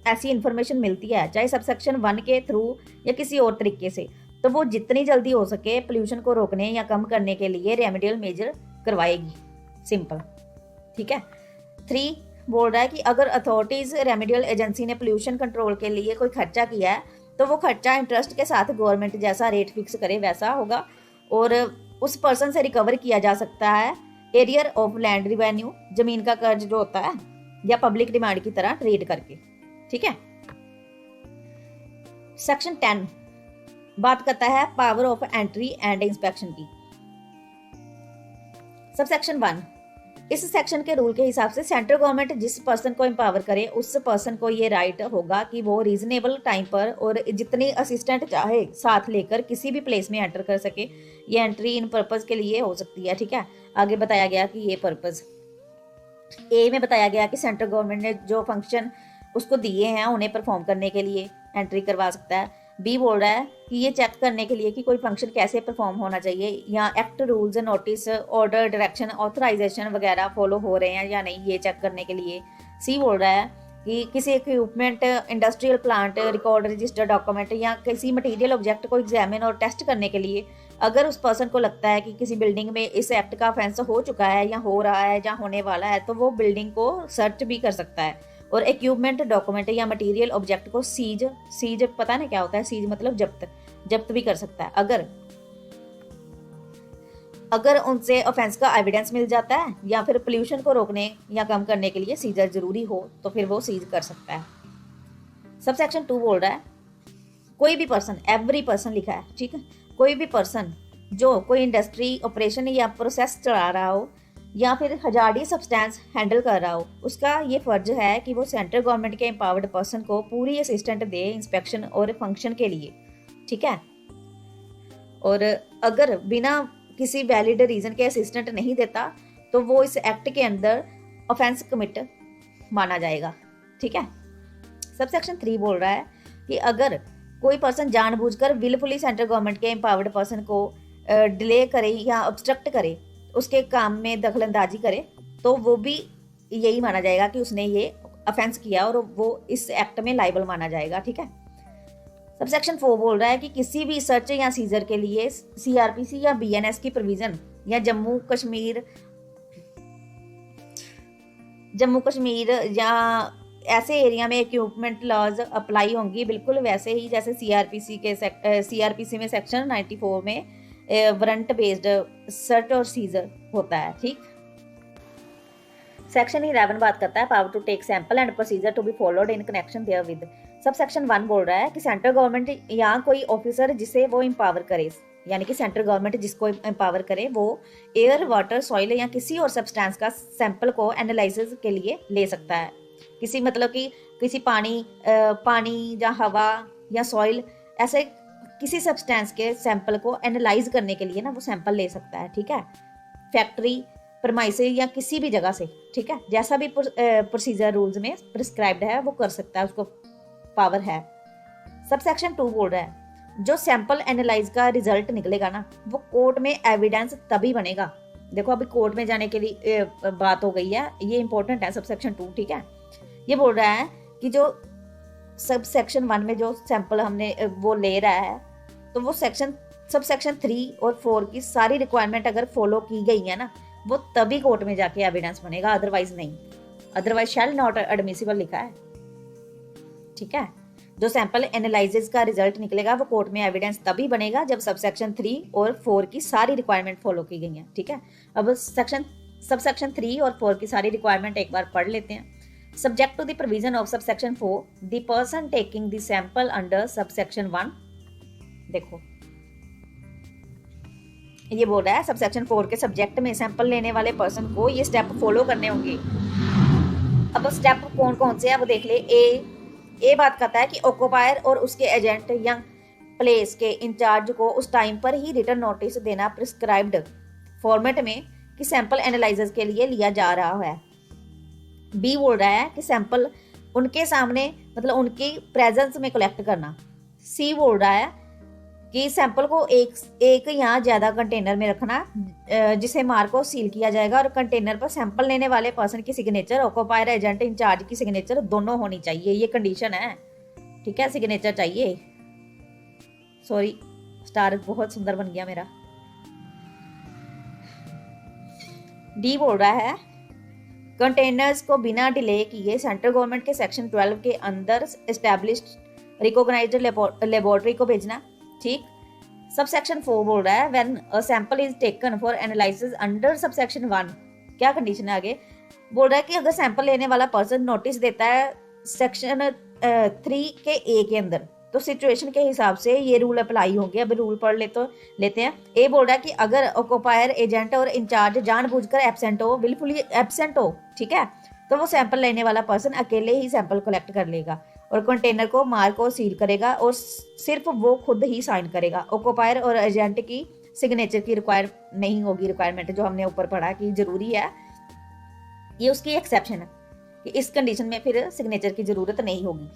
Speaker 1: ऐसी इन्फॉर्मेशन मिलती है, चाहे सबसेक्शन 1 के थ्रू या किसी और तरीके से, तो वो जितनी जल्दी हो सके पोल्यूशन को रोकने या कम करने के लिए रेमेडियल मेजर करवाएगी। सिंपल। ठीक है, 3 बोल रहा है कि अगर अथॉरिटीज रेमेडियल एजेंसी ने पोल्यूशन कंट्रोल के लिए कोई खर्चा किया है तो वो खर्चा इंटरेस्ट के साथ गवर्नमेंट जैसा रेट फिक्स करे वैसा होगा और उस पर्सन से रिकवर किया जा सकता है एरियर ऑफ लैंड रिवेन्यू, जमीन का कर्ज जो होता है, या पब्लिक डिमांड की तरह ट्रीट करके। ठीक है, सेक्शन 10 बात करता है power of entry and inspection की। सबसेक्शन 1, इस सेक्शन के रूल के हिसाब से सेंट्रल गवर्नमेंट जिस पर्सन को एम्पावर करे उस पर्सन को ये राइट होगा कि वो रीजनेबल टाइम पर और जितनी असिस्टेंट चाहे साथ लेकर किसी भी प्लेस में एंटर कर सके। ये एंट्री इन पर्पस के लिए हो सकती है। ठीक है, आगे बताया गया कि ये पर्पस ए में बताया गया कि सेंट्रल गवर्नमेंट ने जो फंक्शन उसको दिए हैं उन्हें परफॉर्म करने के लिए एंट्री करवा सकता है। बी बोल रहा है कि ये चेक करने के लिए कि कोई फंक्शन कैसे परफॉर्म होना चाहिए या act, rules, notice, order, direction, authorisation वगैरह फॉलो हो रहे हैं या नहीं, ये चेक करने के लिए। सी बोल रहा है कि किसी equipment, industrial plant, record, register, document या किसी मटेरियल ऑब्जेक्ट को एग्जामिन और टेस्ट करने के लिए अगर उस पर्सन को लगता है कि किसी बिल्डिंग में इस एक्ट का ऑफेंस हो चुका है या हो रहा है या होने वाला है, तो वो बिल्डिंग को सर्च भी कर सकता है और इक्विपमेंट, डॉक्यूमेंट या मटेरियल ऑब्जेक्ट को सीज पता नहीं क्या होता है, सीज मतलब जब्त भी कर सकता है अगर उनसे ऑफेंस का एविडेंस मिल जाता है या फिर पोल्यूशन को रोकने या कम करने के लिए सीजर जरूरी हो तो फिर वो सीज कर सकता है। सबसेक्शन 2 बोल रहा है कोई भी पर्सन, एवरी पर्सन लिखा है, ठीक है, कोई भी पर्सन जो कोई इंडस्ट्री, ऑपरेशन या प्रोसेस चला रहा हो या फिर हजार्डी सब्सटेंस हैंडल कर रहा हो, उसका ये फर्ज है कि वो सेंट्रल गवर्नमेंट के एम्पावर्ड पर्सन को पूरी असिस्टेंट दे इंस्पेक्शन और फंक्शन के लिए। ठीक है, और अगर बिना किसी वैलिड रीजन के असिस्टेंट नहीं देता तो वो इस एक्ट के अंदर ऑफेंस कमिट माना जाएगा। ठीक है, सबसेक्शन 3 बोल रहा है कि अगर कोई पर्सन जानबूझकर विलफुली सेंट्रल गवर्नमेंट के एम्पावर्ड पर्सन को डिले करे या ऑब्स्ट्रक्ट करे, उसके काम में दखलंदाजी करे, तो वो भी यही माना जाएगा कि उसने ये ऑफेंस किया और वो इस एक्ट में लाइबल माना जाएगा। ठीक है, सबसेक्शन 4 बोल रहा है कि किसी भी सर्च या सीजर के लिए सीआरपीसी या बीएनएस की प्रोविजन या जम्मू कश्मीर या ऐसे एरिया में इक्विपमेंट लॉज अप्लाई होंगी, बिल्कुल वैसे ही जैसे सीआरपीसी में सेक्शन 94 में वारंट बेस्ड सर्च और सीजर होता है। ठीक, सेक्शन 11 बात करता है power to take sample and procedure to be followed in connection therewith. Subsection 1 बोल रहा है कि सेंट्रल गवर्नमेंट या कोई ऑफिसर जिसे वो एम्पावर करे, यानी कि सेंट्रल गवर्नमेंट जिसको एम्पावर करे, वो एयर, वाटर, सॉइल या किसी और सब्सटेंस का सैंपल को एनालिसिस के लिए ले सकता है। किसी मतलब कि किसी पानी या हवा या सॉइल, ऐसे किसी सब्सटेंस के सैंपल को एनालाइज करने के लिए ना वो सैंपल ले सकता है। ठीक है, फैक्ट्री, परमाइसेज या किसी भी जगह से। ठीक है, जैसा भी प्रोसीजर रूल्स में प्रिस्क्राइब्ड है वो कर सकता है, उसको पावर है। सबसेक्शन 2 बोल रहा है जो सैंपल एनालाइज का रिजल्ट निकलेगा ना वो कोर्ट में एविडेंस तभी बनेगा। देखो अभी कोर्ट में जाने के लिए बात हो गई है, ये इंपॉर्टेंट है सबसेक्शन 2। ठीक है, ये बोल रहा है कि जो सब सेक्शन 1 में जो सैंपल हमने वो ले रहा है, तो वो सब सेक्शन 3 और 4 की सारी रिक्वायरमेंट अगर फॉलो की गई है ना, वो तभी कोर्ट में जाके एविडेंस बनेगा, अदरवाइज नहीं। अदरवाइज शैल नॉट एडमिसिबल लिखा है, ठीक है। जो सैंपल एनालिसिस का रिजल्ट निकलेगा वो कोर्ट में एविडेंस तभी बनेगा जब सब सेक्शन 3 और 4 की सारी रिक्वायरमेंट फॉलो की गई है, ठीक है। अब सब सेक्शन 3 और 4 की सारी रिक्वायरमेंट एक बार पढ़ लेते हैं। Subject to the provision of subsection 4, the person taking the sample under subsection 1, देखो ये बोल रहा है सब सेक्शन 4 के सब्जेक्ट में सैंपल लेने वाले पर्सन को ये स्टेप फॉलो करने होंगे। अब स्टेप कौन कौन से है वो देख ले। ए बात करता है कि ऑक्यूपायर और उसके एजेंट या प्लेस के इंचार्ज को उस टाइम पर ही रिटर्न नोटिस देना प्रिस्क्राइब्ड फॉर्मेट में कि सैंपल एनालिसिस के लिए लिया जा रहा है। बी बोल रहा है कि सैंपल उनके सामने मतलब उनकी प्रेजेंस में कलेक्ट करना। सी बोल रहा है कि सैंपल को एक या ज़्यादा कंटेनर में रखना जिसे मार को सील किया जाएगा और कंटेनर पर सैंपल लेने वाले पर्सन की सिग्नेचर, ऑक्यूपायर एजेंट इंचार्ज की सिग्नेचर दोनों होनी चाहिए, ये कंडीशन है, ठीक है। सिग्नेचर चाहिए। सॉरी, स्टार बहुत सुंदर बन गया मेरा। डी बोल रहा है कंटेनर्स को बिना डिले किए सेंट्रल गवर्नमेंट के सेक्शन 12 के अंदर एस्टैब्लिश्ड रिकॉग्नाइज्ड लेबोरेटरी को भेजना, ठीक। सब सेक्शन 4 बोल रहा है when a sample is taken for analysis under subsection 1, क्या कंडीशन है आगे, बोल रहा है कि अगर सैंपल लेने वाला पर्सन नोटिस देता है सेक्शन 3 के ए के अंदर, तो सिचुएशन के हिसाब से ये रूल अप्लाई होंगे। अब रूल पढ़ लेते हैं। ए बोल रहा है कि अगर ऑक्यूपायर एजेंट और इंचार्ज जानबूझकर एब्सेंट हो, बिल्कुल एब्सेंट हो, ठीक है, तो वो सैंपल लेने वाला पर्सन अकेले ही सैंपल कलेक्ट कर लेगा और कंटेनर को मार्क और सील करेगा और सिर्फ वो खुद ही साइन करेगा। ऑक्यूपायर और एजेंट की सिग्नेचर की नहीं होगी रिक्वायरमेंट, जो हमने ऊपर पढ़ा कि जरूरी है, ये उसकी एक्सेप्शन है कि इस कंडीशन में फिर सिग्नेचर की जरूरत नहीं होगी,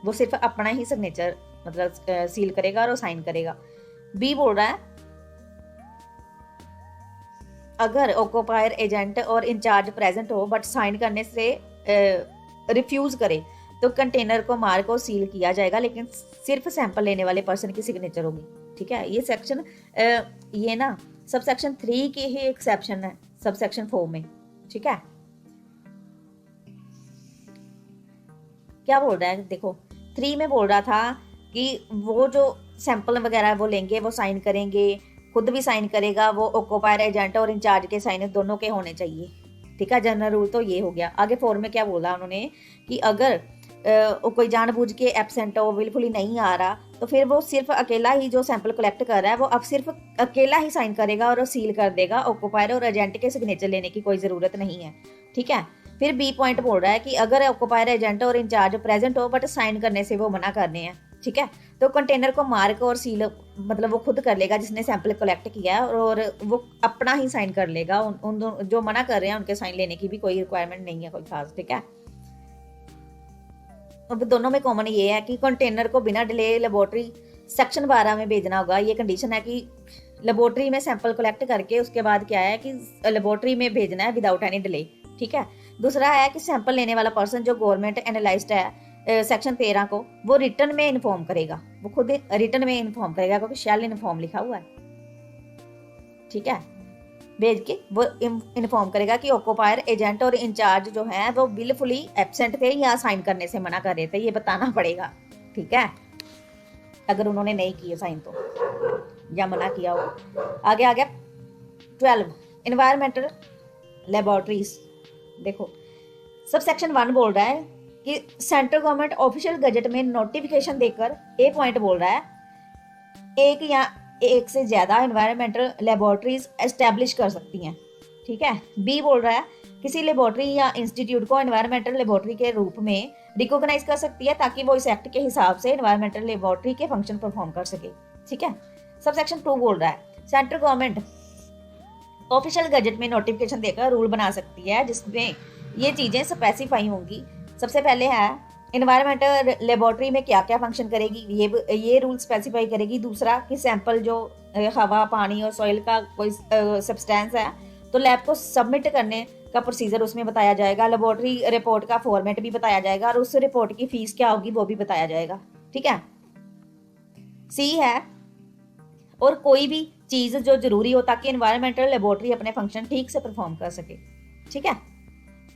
Speaker 1: वो सिर्फ अपना ही सिग्नेचर मतलब सील करेगा और साइन करेगा। बी बोल रहा है अगर ऑक्यूपायर एजेंट और इंचार्ज प्रेजेंट हो बट साइन करने से रिफ्यूज करे तो कंटेनर को मार्क और सील किया जाएगा, लेकिन सिर्फ सैंपल लेने वाले पर्सन की सिग्नेचर होगी, ठीक है। ये सेक्शन ये ना सब सेक्शन 3 की ही एक्सेप्शन है सब सेक्शन 4 में, ठीक है। क्या बोल रहा है देखो, 3 में बोल रहा था कि वो जो सैंपल वगैरह वो लेंगे, वो साइन करेंगे, खुद भी साइन करेगा, वो ऑक्यूपायर एजेंट और इंचार्ज के साइन दोनों के होने चाहिए, ठीक है। जनरल रूल तो ये हो गया। आगे 4 में क्या बोला उन्होंने कि अगर कोई जानबूझ के एब्सेंट हो, बिल्कुल ही नहीं आ रहा, तो फिर वो सिर्फ अकेला ही जो सैंपल कलेक्ट कर रहा है वो अब सिर्फ अकेला ही साइन करेगा और सील कर देगा, ऑक्यूपायर और एजेंट के सिग्नेचर लेने की कोई ज़रूरत नहीं है, ठीक है। फिर बी पॉइंट बोल रहा है कि अगर ऑक्यूपायर एजेंट और इंचार्ज प्रेजेंट हो बट साइन करने से वो मना करने हैं, ठीक है, तो कंटेनर को मार्क और सील मतलब वो खुद कर लेगा जिसने सैंपल कलेक्ट किया है और वो अपना ही साइन कर लेगा। उन जो मना कर रहे हैं उनके साइन लेने की भी कोई रिक्वायरमेंट नहीं है कोई खास, ठीक है। अब दोनों में कॉमन ये है कि कंटेनर को बिना डिले लेबोरेटरी सेक्शन 12 में भेजना होगा। ये कंडीशन है कि लेबोरेटरी में सैंपल कलेक्ट करके उसके बाद क्या है कि लेबोरेटरी में भेजना है विदाउट एनी डिले, ठीक है। दूसरा है कि सैंपल लेने वाला पर्सन जो गवर्नमेंट एनालाइज्ड है सेक्शन 13 को, वो रिटर्न में इन्फॉर्म करेगा, वो खुद रिटर्न में इन्फॉर्म करेगा क्योंकि शैल इन्फॉर्म लिखा हुआ है, ठीक है। भेज के वो इन्फॉर्म करेगा कि ऑक्यूपायर एजेंट और इंचार्ज जो है वो बिल्कुली एब्सेंट थे या साइन करने से मना कर रहे थे, ये बताना पड़ेगा, ठीक है, अगर उन्होंने नहीं किए साइन तो या मना किया हो। आगे आ गया 12 एनवायरमेंटल लेबोरेटरीज। देखो सब सेक्शन 1 बोल रहा है कि सेंट्रल गवर्नमेंट ऑफिशियल गजट में नोटिफिकेशन देकर, ए पॉइंट बोल रहा है एक या एक से ज्यादा एनवायरमेंटल लेबोरेटरीज एस्टेब्लिश कर सकती हैं, ठीक है। बी बोल रहा है किसी लेबोरेटरी या इंस्टीट्यूट को एनवायरमेंटल लेबोरेटरी के रूप में रिकॉग्नाइज कर सकती है ताकि वो इस एक्ट के हिसाब से एनवायरमेंटल लेबोरेटरी के फंक्शन परफॉर्म कर सके, ठीक है। सब सेक्शन 2 बोल रहा है सेंट्रल गवर्नमेंट ऑफिशियल गजट में नोटिफिकेशन देकर रूल बना सकती है जिसमें ये चीजें स्पेसिफाई होंगी। सबसे पहले है एनवायरमेंटल लेबोरेटरी में क्या क्या फंक्शन करेगी, ये रूल स्पेसिफाई करेगी। दूसरा कि सैंपल जो हवा, पानी और सॉइल का कोई सब्सटेंस है तो लैब को सबमिट करने का प्रोसीजर उसमें बताया जाएगा, लेबोरेटरी रिपोर्ट का फॉर्मेट भी बताया जाएगा और उस रिपोर्ट की फीस क्या होगी वो भी बताया जाएगा। ठीक है, सी है और कोई भी चीज जो जरूरी हो ताकि एनवायरमेंटल लेबोरेटरी अपने फंक्शन ठीक से परफॉर्म कर सके। ठीक है,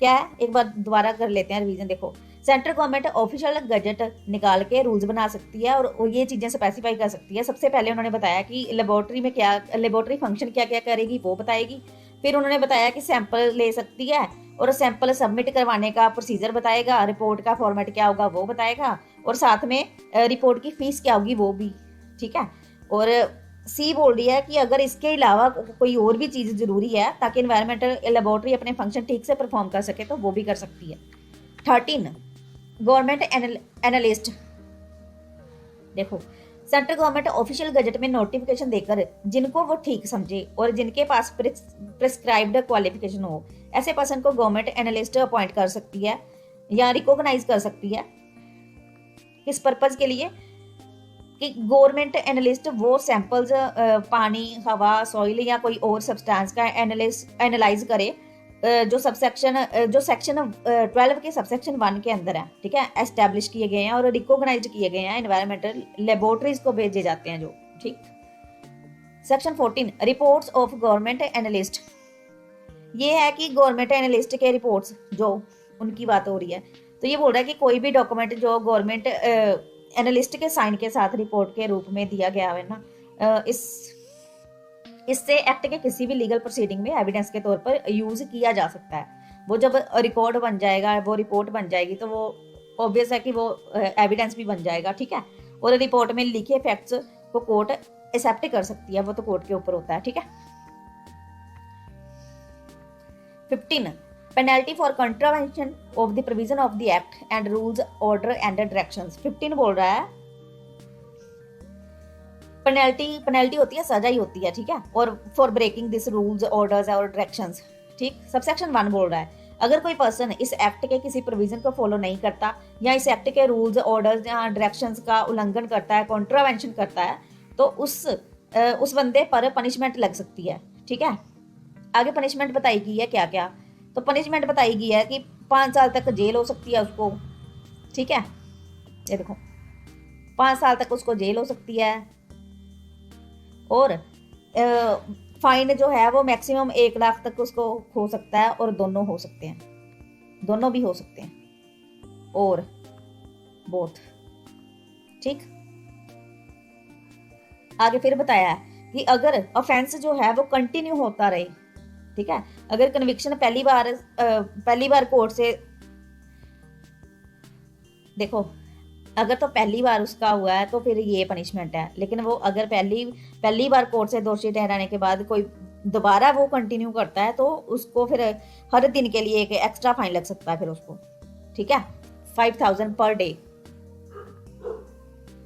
Speaker 1: क्या है, एक बार दोबारा कर लेते हैं रिवीजन। देखो, सेंट्रल गवर्नमेंट ऑफिशियल गजट निकाल के रूल्स बना सकती है और ये चीजें स्पेसिफाई कर सकती है। सबसे पहले उन्होंने बताया कि लेबोरेटरी में क्या, लेबोरेटरी फंक्शन क्या क्या करेगी वो बताएगी। फिर उन्होंने बताया कि सैंपल ले सकती है और सैंपल सबमिट करवाने का प्रोसीजर बताएगा, रिपोर्ट का फॉर्मेट क्या होगा वो बताएगा और साथ में रिपोर्ट की फीस क्या होगी वो भी। ठीक है, और सी बोल रही है कि अगर इसके अलावा कोई और भी चीज जरूरी है ताकि एनवायरमेंटल लेबोरेटरी अपने फंक्शन ठीक से परफॉर्म कर सके तो वो भी कर सकती है। 13, गवर्नमेंट एनालिस्ट। देखो, सेंट्रल गवर्नमेंट ऑफिशियल गजट में नोटिफिकेशन देकर जिनको वो ठीक समझे और जिनके पास प्रिस्क्राइब्ड क्वालिफिकेशन हो, ऐसे पर्सन को गवर्नमेंट एनालिस्ट अपॉइंट कर सकती है या रिकॉग्नाइज कर सकती है। किस पर्पज के लिए? कि गवर्नमेंट एनालिस्ट वो सैंपल्स पानी, हवा, सॉइल या कोई और सब्सटेंस का एनालाइज करे जो सेक्शन 12 के सबसेक्शन 1 के अंदर है। ठीक है, एस्टेब्लिश किए गए हैं और रिकॉग्नाइज किए गए हैं एनवायरमेंटल लेबोरेटरीज को भेजे जाते हैं जो। ठीक, section 14, reports of government analyst. ये है कि गवर्नमेंट एनालिस्ट के रिपोर्ट्स जो उनकी बात हो रही है, तो ये बोल रहा है कि कोई भी डॉक्यूमेंट जो गवर्नमेंट एनालिस्ट के साइन के साथ रिपोर्ट के रूप में दिया गया है ना, इससे एक्ट के किसी भी लीगल प्रोसीडिंग में एविडेंस के तौर पर यूज किया जा सकता है। वो जब रिकॉर्ड बन जाएगा, वो रिपोर्ट बन जाएगी तो वो ऑब्वियस है कि वो एविडेंस भी बन जाएगा। ठीक है, और रिपोर्ट में लिखे फैक्ट्स को कोर्ट एक्सेप्ट कर सकती है, वो तो कोर्ट के ऊपर होता है। ठीक है, 15, penalty for contravention of the provision of the act and rules, order and directions. 15 बोल रहा है पेनल्टी होती है, सजा ही होती है। ठीक है, और for breaking this rules, orders और डायरेक्शंस। ठीक, सबसेक्शन 1 बोल रहा है अगर कोई पर्सन इस एक्ट के किसी प्रोविजन को फॉलो नहीं करता या इस एक्ट के रूल्स, ऑर्डर्स या डायरेक्शंस का उल्लंघन करता है, कॉन्ट्रावेंशन करता है, तो उस बंदे पर पनिशमेंट लग सकती है। ठीक है, आगे पनिशमेंट बताई गई है क्या क्या, तो पनिशमेंट बताई गई है कि 5 साल तक जेल हो सकती है उसको। ठीक है, ये देखो 5 साल तक उसको जेल हो सकती है और फाइन जो है वो मैक्सिमम 1 लाख तक उसको हो सकता है और दोनों हो सकते हैं, दोनों भी हो सकते हैं और बोथ। ठीक, आगे फिर बताया है कि अगर ऑफेंस जो है वो कंटिन्यू होता रहे। ठीक है, अगर कन्विक्शन पहली बार कोर्ट से, देखो अगर तो पहली बार उसका हुआ है तो फिर ये पनिशमेंट है, लेकिन वो अगर पहली बार कोर्ट से दोषी ठहराने के बाद कोई दोबारा वो कंटिन्यू करता है तो उसको फिर हर दिन के लिए एक एक्स्ट्रा फाइन लग सकता है फिर उसको। ठीक है, 5,000 पर डे।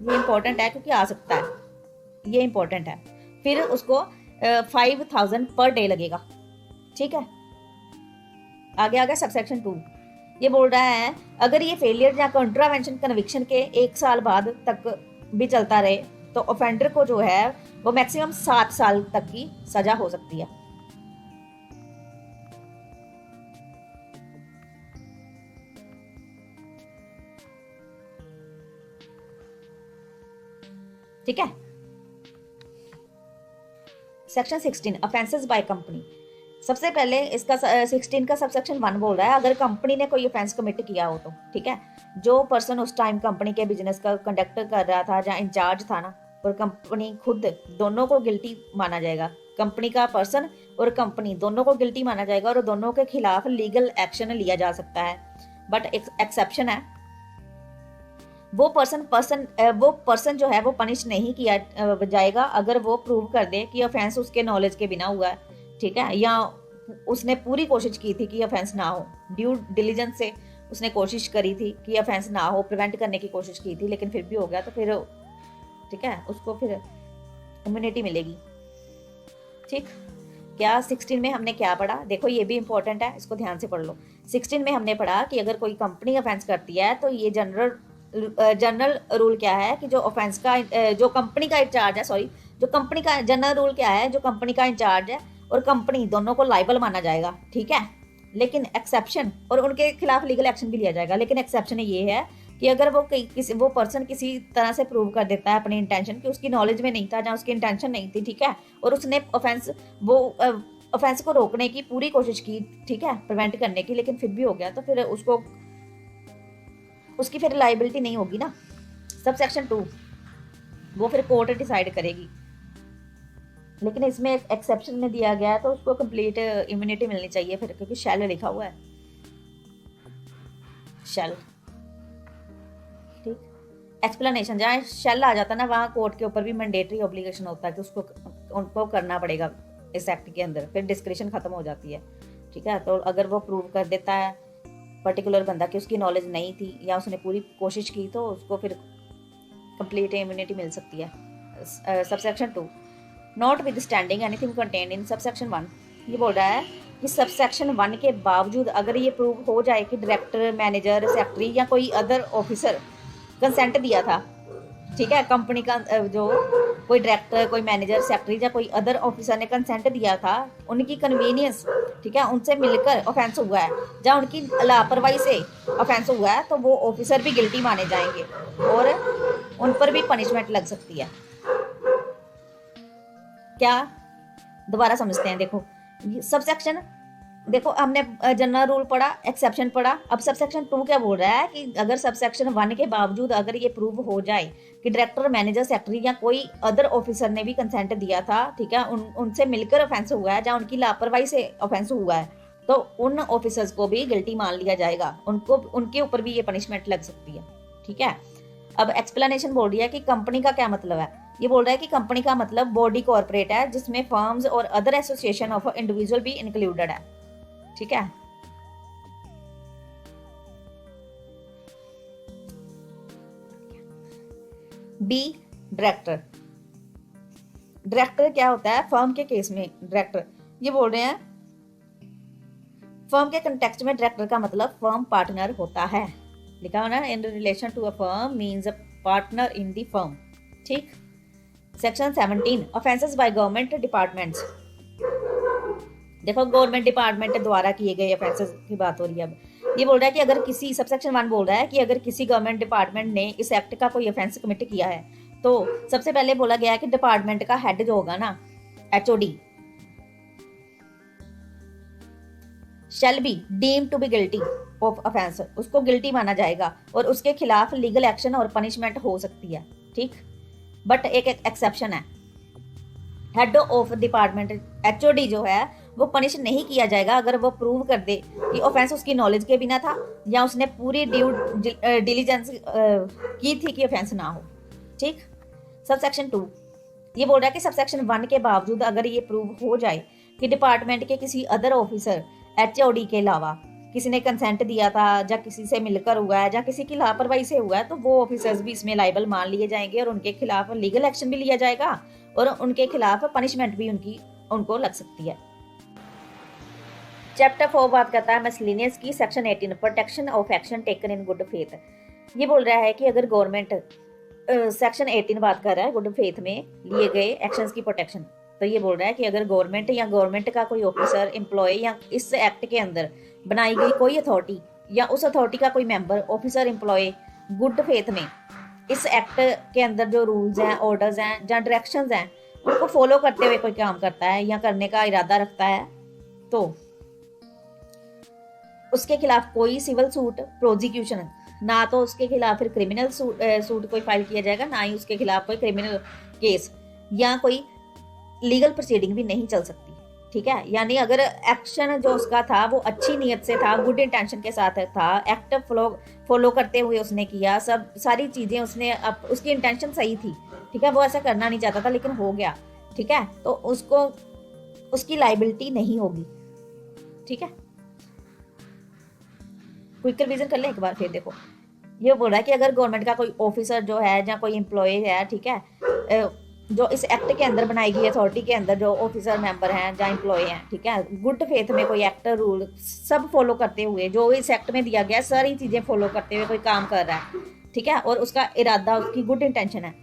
Speaker 1: ये इंपॉर्टेंट है क्योंकि आ सकता है, ये इंपॉर्टेंट है। फिर उसको 5,000 पर डे लगेगा। ठीक है, आगे सबसेक्शन 2 ये बोल रहा है अगर ये फेलियर या कॉन्ट्रावेंशन कन्विक्शन के 1 साल बाद तक भी चलता रहे तो ऑफेंडर को जो है वो मैक्सिमम 7 साल तक की सजा हो सकती है। ठीक है, सेक्शन 16, ऑफेंसेस बाय कंपनी। सबसे पहले इसका 16 का सबसेक्शन 1 बोल रहा है अगर कंपनी ने कोई ऑफेंस कमिट किया हो तो। ठीक है, जो पर्सन उस टाइम कंपनी के बिजनेस का कंडक्ट कर रहा था या इंचार्ज था ना, और कंपनी खुद, दोनों को गिल्टी माना जाएगा। कंपनी का पर्सन और कंपनी दोनों को गिल्टी माना जाएगा और दोनों के खिलाफ लीगल एक्शन लिया जा सकता है। बट एक एक्सेप्शन है, वो पर्सन जो है वो पनिश नहीं किया जाएगा अगर वो प्रूव कर दे कि ऑफेंस उसके नॉलेज के बिना हुआ है। ठीक है, या उसने पूरी कोशिश की थी कि ऑफेंस ना हो, ड्यू डिलीजेंस से उसने कोशिश करी थी कि ऑफेंस ना हो, प्रिवेंट करने की कोशिश की थी, लेकिन फिर भी हो गया तो फिर ठीक है उसको फिर इम्यूनिटी मिलेगी। ठीक, क्या 16 में हमने क्या पढ़ा? देखो ये भी इंपॉर्टेंट है, इसको ध्यान से पढ़ लो। 16 में हमने पढ़ा कि अगर कोई कंपनी ऑफेंस करती है तो ये जनरल रूल क्या है कि जो ऑफेंस का जो कंपनी का इंचार्ज है, जो कंपनी का जनरल रूल क्या है, जो कंपनी का इंचार्ज है और कंपनी दोनों को लाइबल माना जाएगा। ठीक है, लेकिन एक्सेप्शन, और उनके खिलाफ लीगल एक्शन भी लिया जाएगा, लेकिन एक्सेप्शन ये है कि अगर वो पर्सन किसी तरह से प्रूव कर देता है अपनी इंटेंशन कि उसकी नॉलेज में नहीं था या उसकी इंटेंशन नहीं थी, ठीक है, और उसने ऑफेंस को रोकने की पूरी कोशिश की, ठीक है, प्रिवेंट करने की, लेकिन फिर भी हो गया, तो फिर उसकी फिर लाइबिलिटी नहीं होगी ना। सबसेक्शन 2 वो फिर कोर्ट डिसाइड करेगी, लेकिन इसमें एक एक्सेप्शन में दिया गया है तो उसको कंप्लीट इम्यूनिटी मिलनी चाहिए फिर, क्योंकि शैल लिखा हुआ है, शैल, ठीक। एक्सप्लेनेशन, जहाँ शैल आ जाता है ना, वहाँ कोर्ट के ऊपर भी मैंडेटरी ऑब्लिगेशन होता है कि उनको करना पड़ेगा इस एक्ट के अंदर, फिर डिस्क्रिप्शन खत्म हो जाती है, ठीक है। तो अगर वो प्रूव कर देता है पर्टिकुलर बंदा कि उसकी नॉलेज नहीं थी या उसने पूरी कोशिश की, तो उसको फिर कंप्लीट इम्यूनिटी मिल सकती है। Subsection 2 not with standing anything contained in subsection 1, ये बोल रहा है कि सबसेक्शन 1 के बावजूद अगर ये प्रूव हो जाए कि डायरेक्टर, मैनेजर, सेक्रेटरी या कोई अदर ऑफिसर कंसेंट दिया था, ठीक है, कंपनी का जो कोई डायरेक्टर, कोई मैनेजर, सेक्रेटरी या कोई अदर ऑफिसर ने कंसेंट दिया था, उनकी कन्वीनियंस, ठीक है, उनसे मिलकर ऑफेंस हुआ है या उनकी लापरवाही से ऑफेंस हुआ है, तो वो ऑफिसर भी गिल्टी माने जाएंगे और उन पर भी पनिशमेंट लग सकती है। क्या, दोबारा समझते हैं। देखो सबसेक्शन, देखो हमने जनरल रूल पढ़ा, एक्सेप्शन पढ़ा, अब सबसेक्शन 2 क्या बोल रहा है कि अगर सबसेक्शन 1 के बावजूद अगर ये प्रूव हो जाए कि डायरेक्टर, मैनेजर, सेक्रेटरी या कोई अदर ऑफिसर ने भी कंसेंट दिया था, ठीक है, उनसे मिलकर ऑफेंस हुआ है या उनकी लापरवाही से ऑफेंस हुआ है, तो उन ऑफिसर्स को भी गिल्टी मान लिया जाएगा, उनके ऊपर भी ये पनिशमेंट लग सकती है, ठीक है। अब एक्सप्लेनेशन बोल रही है कि कंपनी का क्या मतलब है। ये बोल रहा है कि कंपनी का मतलब बॉडी कॉर्पोरेट है जिसमें फर्म्स और अदर एसोसिएशन ऑफ इंडिविजुअल भी इंक्लूडेड है, ठीक है। B, director. डायरेक्टर क्या होता है फर्म के केस में? डायरेक्टर, ये बोल रहे हैं फर्म के कंटेक्स्ट में डायरेक्टर का मतलब फर्म पार्टनर होता है, लिखा हो ना, in relation to a firm means a partner in the firm, ठीक। Section 17 offences by government departments. देखो गवर्नमेंट डिपार्टमेंट द्वारा किए गए ऑफेंसेस की बात हो रही है। अब ये बोल रहा है कि अगर किसी, सबसेक्शन 1 बोल रहा है कि अगर किसी गवर्नमेंट डिपार्टमेंट ने इस एक्ट का कोई ऑफेंस कमिट किया है, तो सबसे पहले बोला गया है कि डिपार्टमेंट का हेड जो होगा ना, HOD, shall be deemed to be guilty of offence, उसको गिल्टी माना जाएगा और उसके खिलाफ लीगल एक्शन और पनिशमेंट हो सकती है, ठीक। बट एक एक्सेप्शन है, हेड ऑफ डिपार्टमेंट HOD जो है वो पनिश नहीं किया जाएगा अगर वो प्रूव कर दे कि ऑफेंस उसकी नॉलेज के बिना था या उसने पूरी ड्यू डिलीजेंस की थी कि ऑफेंस ना हो, ठीक। सबसेक्शन 2 ये बोल रहा है कि सबसेक्शन 1 के बावजूद अगर ये प्रूव हो जाए कि डिपार्टमेंट के किसी अदर ऑफिसर HOD के अलावा किसी ने कंसेंट दिया था या किसी से मिलकर हुआ है या किसी की लापरवाही से हुआ है, तो वो ऑफिसर्स भी इसमें लाइबल मान लिए जाएंगे और उनके खिलाफ लीगल एक्शन भी लिया जाएगा और उनके खिलाफ पनिशमेंट भी उनको लग सकती है। चैप्टर 4 बात करता है मिसलेनियस की, section 18 protection of action taken in good faith. ये बोल रहा है कि अगर गवर्नमेंट, सेक्शन 18 बात कर रहा है गुड फेथ में लिए गए एक्शंस की प्रोटेक्शन, तो ये बोल रहा है कि अगर गवर्नमेंट या गवर्नमेंट का कोई ऑफिसर, एम्प्लॉय या इस एक्ट के अंदर बनाई गई कोई अथॉरिटी या उस अथॉरिटी का कोई member, officer, employ good faith में इस एक्ट के अंदर जो रूल्स हैं, ऑर्डर्स हैं या डायरेक्शंस हैं उनको फॉलो करते हुए कोई काम करता है या करने का इरादा रखता है, तो उसके खिलाफ कोई सिविल सूट, प्रोसिक्यूशन, ना तो उसके खिलाफ फिर क्रिमिनल सूट कोई फाइल किया जाएगा, ना ही उसके खिलाफ कोई क्रिमिनल केस या कोई लीगल प्रोसीडिंग भी नहीं चल सकती, ठीक है। यानी अगर एक्शन जो उसका था वो अच्छी नीयत से था, गुड इंटेंशन के साथ था, एक्ट फॉलो करते हुए उसने किया, सब सारी चीजें उसने, उसकी इंटेंशन सही थी, ठीक है, वो ऐसा करना नहीं चाहता था लेकिन हो गया, ठीक है, तो उसको उसकी लाइबिलिटी नहीं होगी, ठीक है। क्विक रिवीजन कर ले एक बार फिर। देखो ये बोल रहा है कि अगर गवर्नमेंट का कोई ऑफिसर जो है या कोई एम्प्लॉय है, ठीक है, जो इस एक्ट के अंदर बनाई गई अथॉरिटी के अंदर जो ऑफिसर, मेंबर हैं या एम्प्लॉय हैं, ठीक है, गुड फेथ में कोई एक्ट, रूल सब फॉलो करते हुए जो इस एक्ट में दिया गया सारी चीजें फॉलो करते हुए कोई काम कर रहा है, ठीक है, और उसका इरादा, उसकी गुड इंटेंशन है,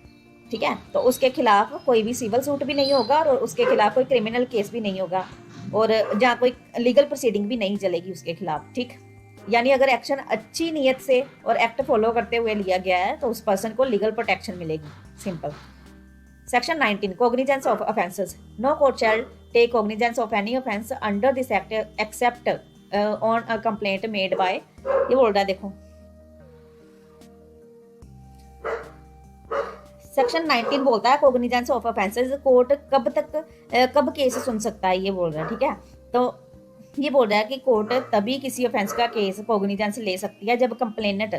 Speaker 1: ठीक है, तो उसके खिलाफ कोई भी सिविल सूट भी नहीं होगा और उसके खिलाफ कोई क्रिमिनल केस भी नहीं होगा, और जहाँ कोई लीगल प्रोसीडिंग भी नहीं चलेगी उसके खिलाफ, ठीक। यानी अगर एक्शन अच्छी नीयत से और एक्ट फॉलो करते हुए लिया गया है तो उस पर्सन को लीगल प्रोटेक्शन मिलेगी, सिंपल। Section 19 cognizance of offences. No court shall take cognizance of any offence under this act except on a complaint made by, ये बोल रहा है देखो सेक्शन 19 बोलता है कॉग्निजेंस ऑफ ऑफेंसेस, कोर्ट कब केस सुन सकता है, ये बोल रहा है, ठीक है। तो ये बोल रहा है कि कोर्ट तभी किसी ऑफेंस का केस कॉग्निजेंस ले सकती है जब कंप्लेनेंट,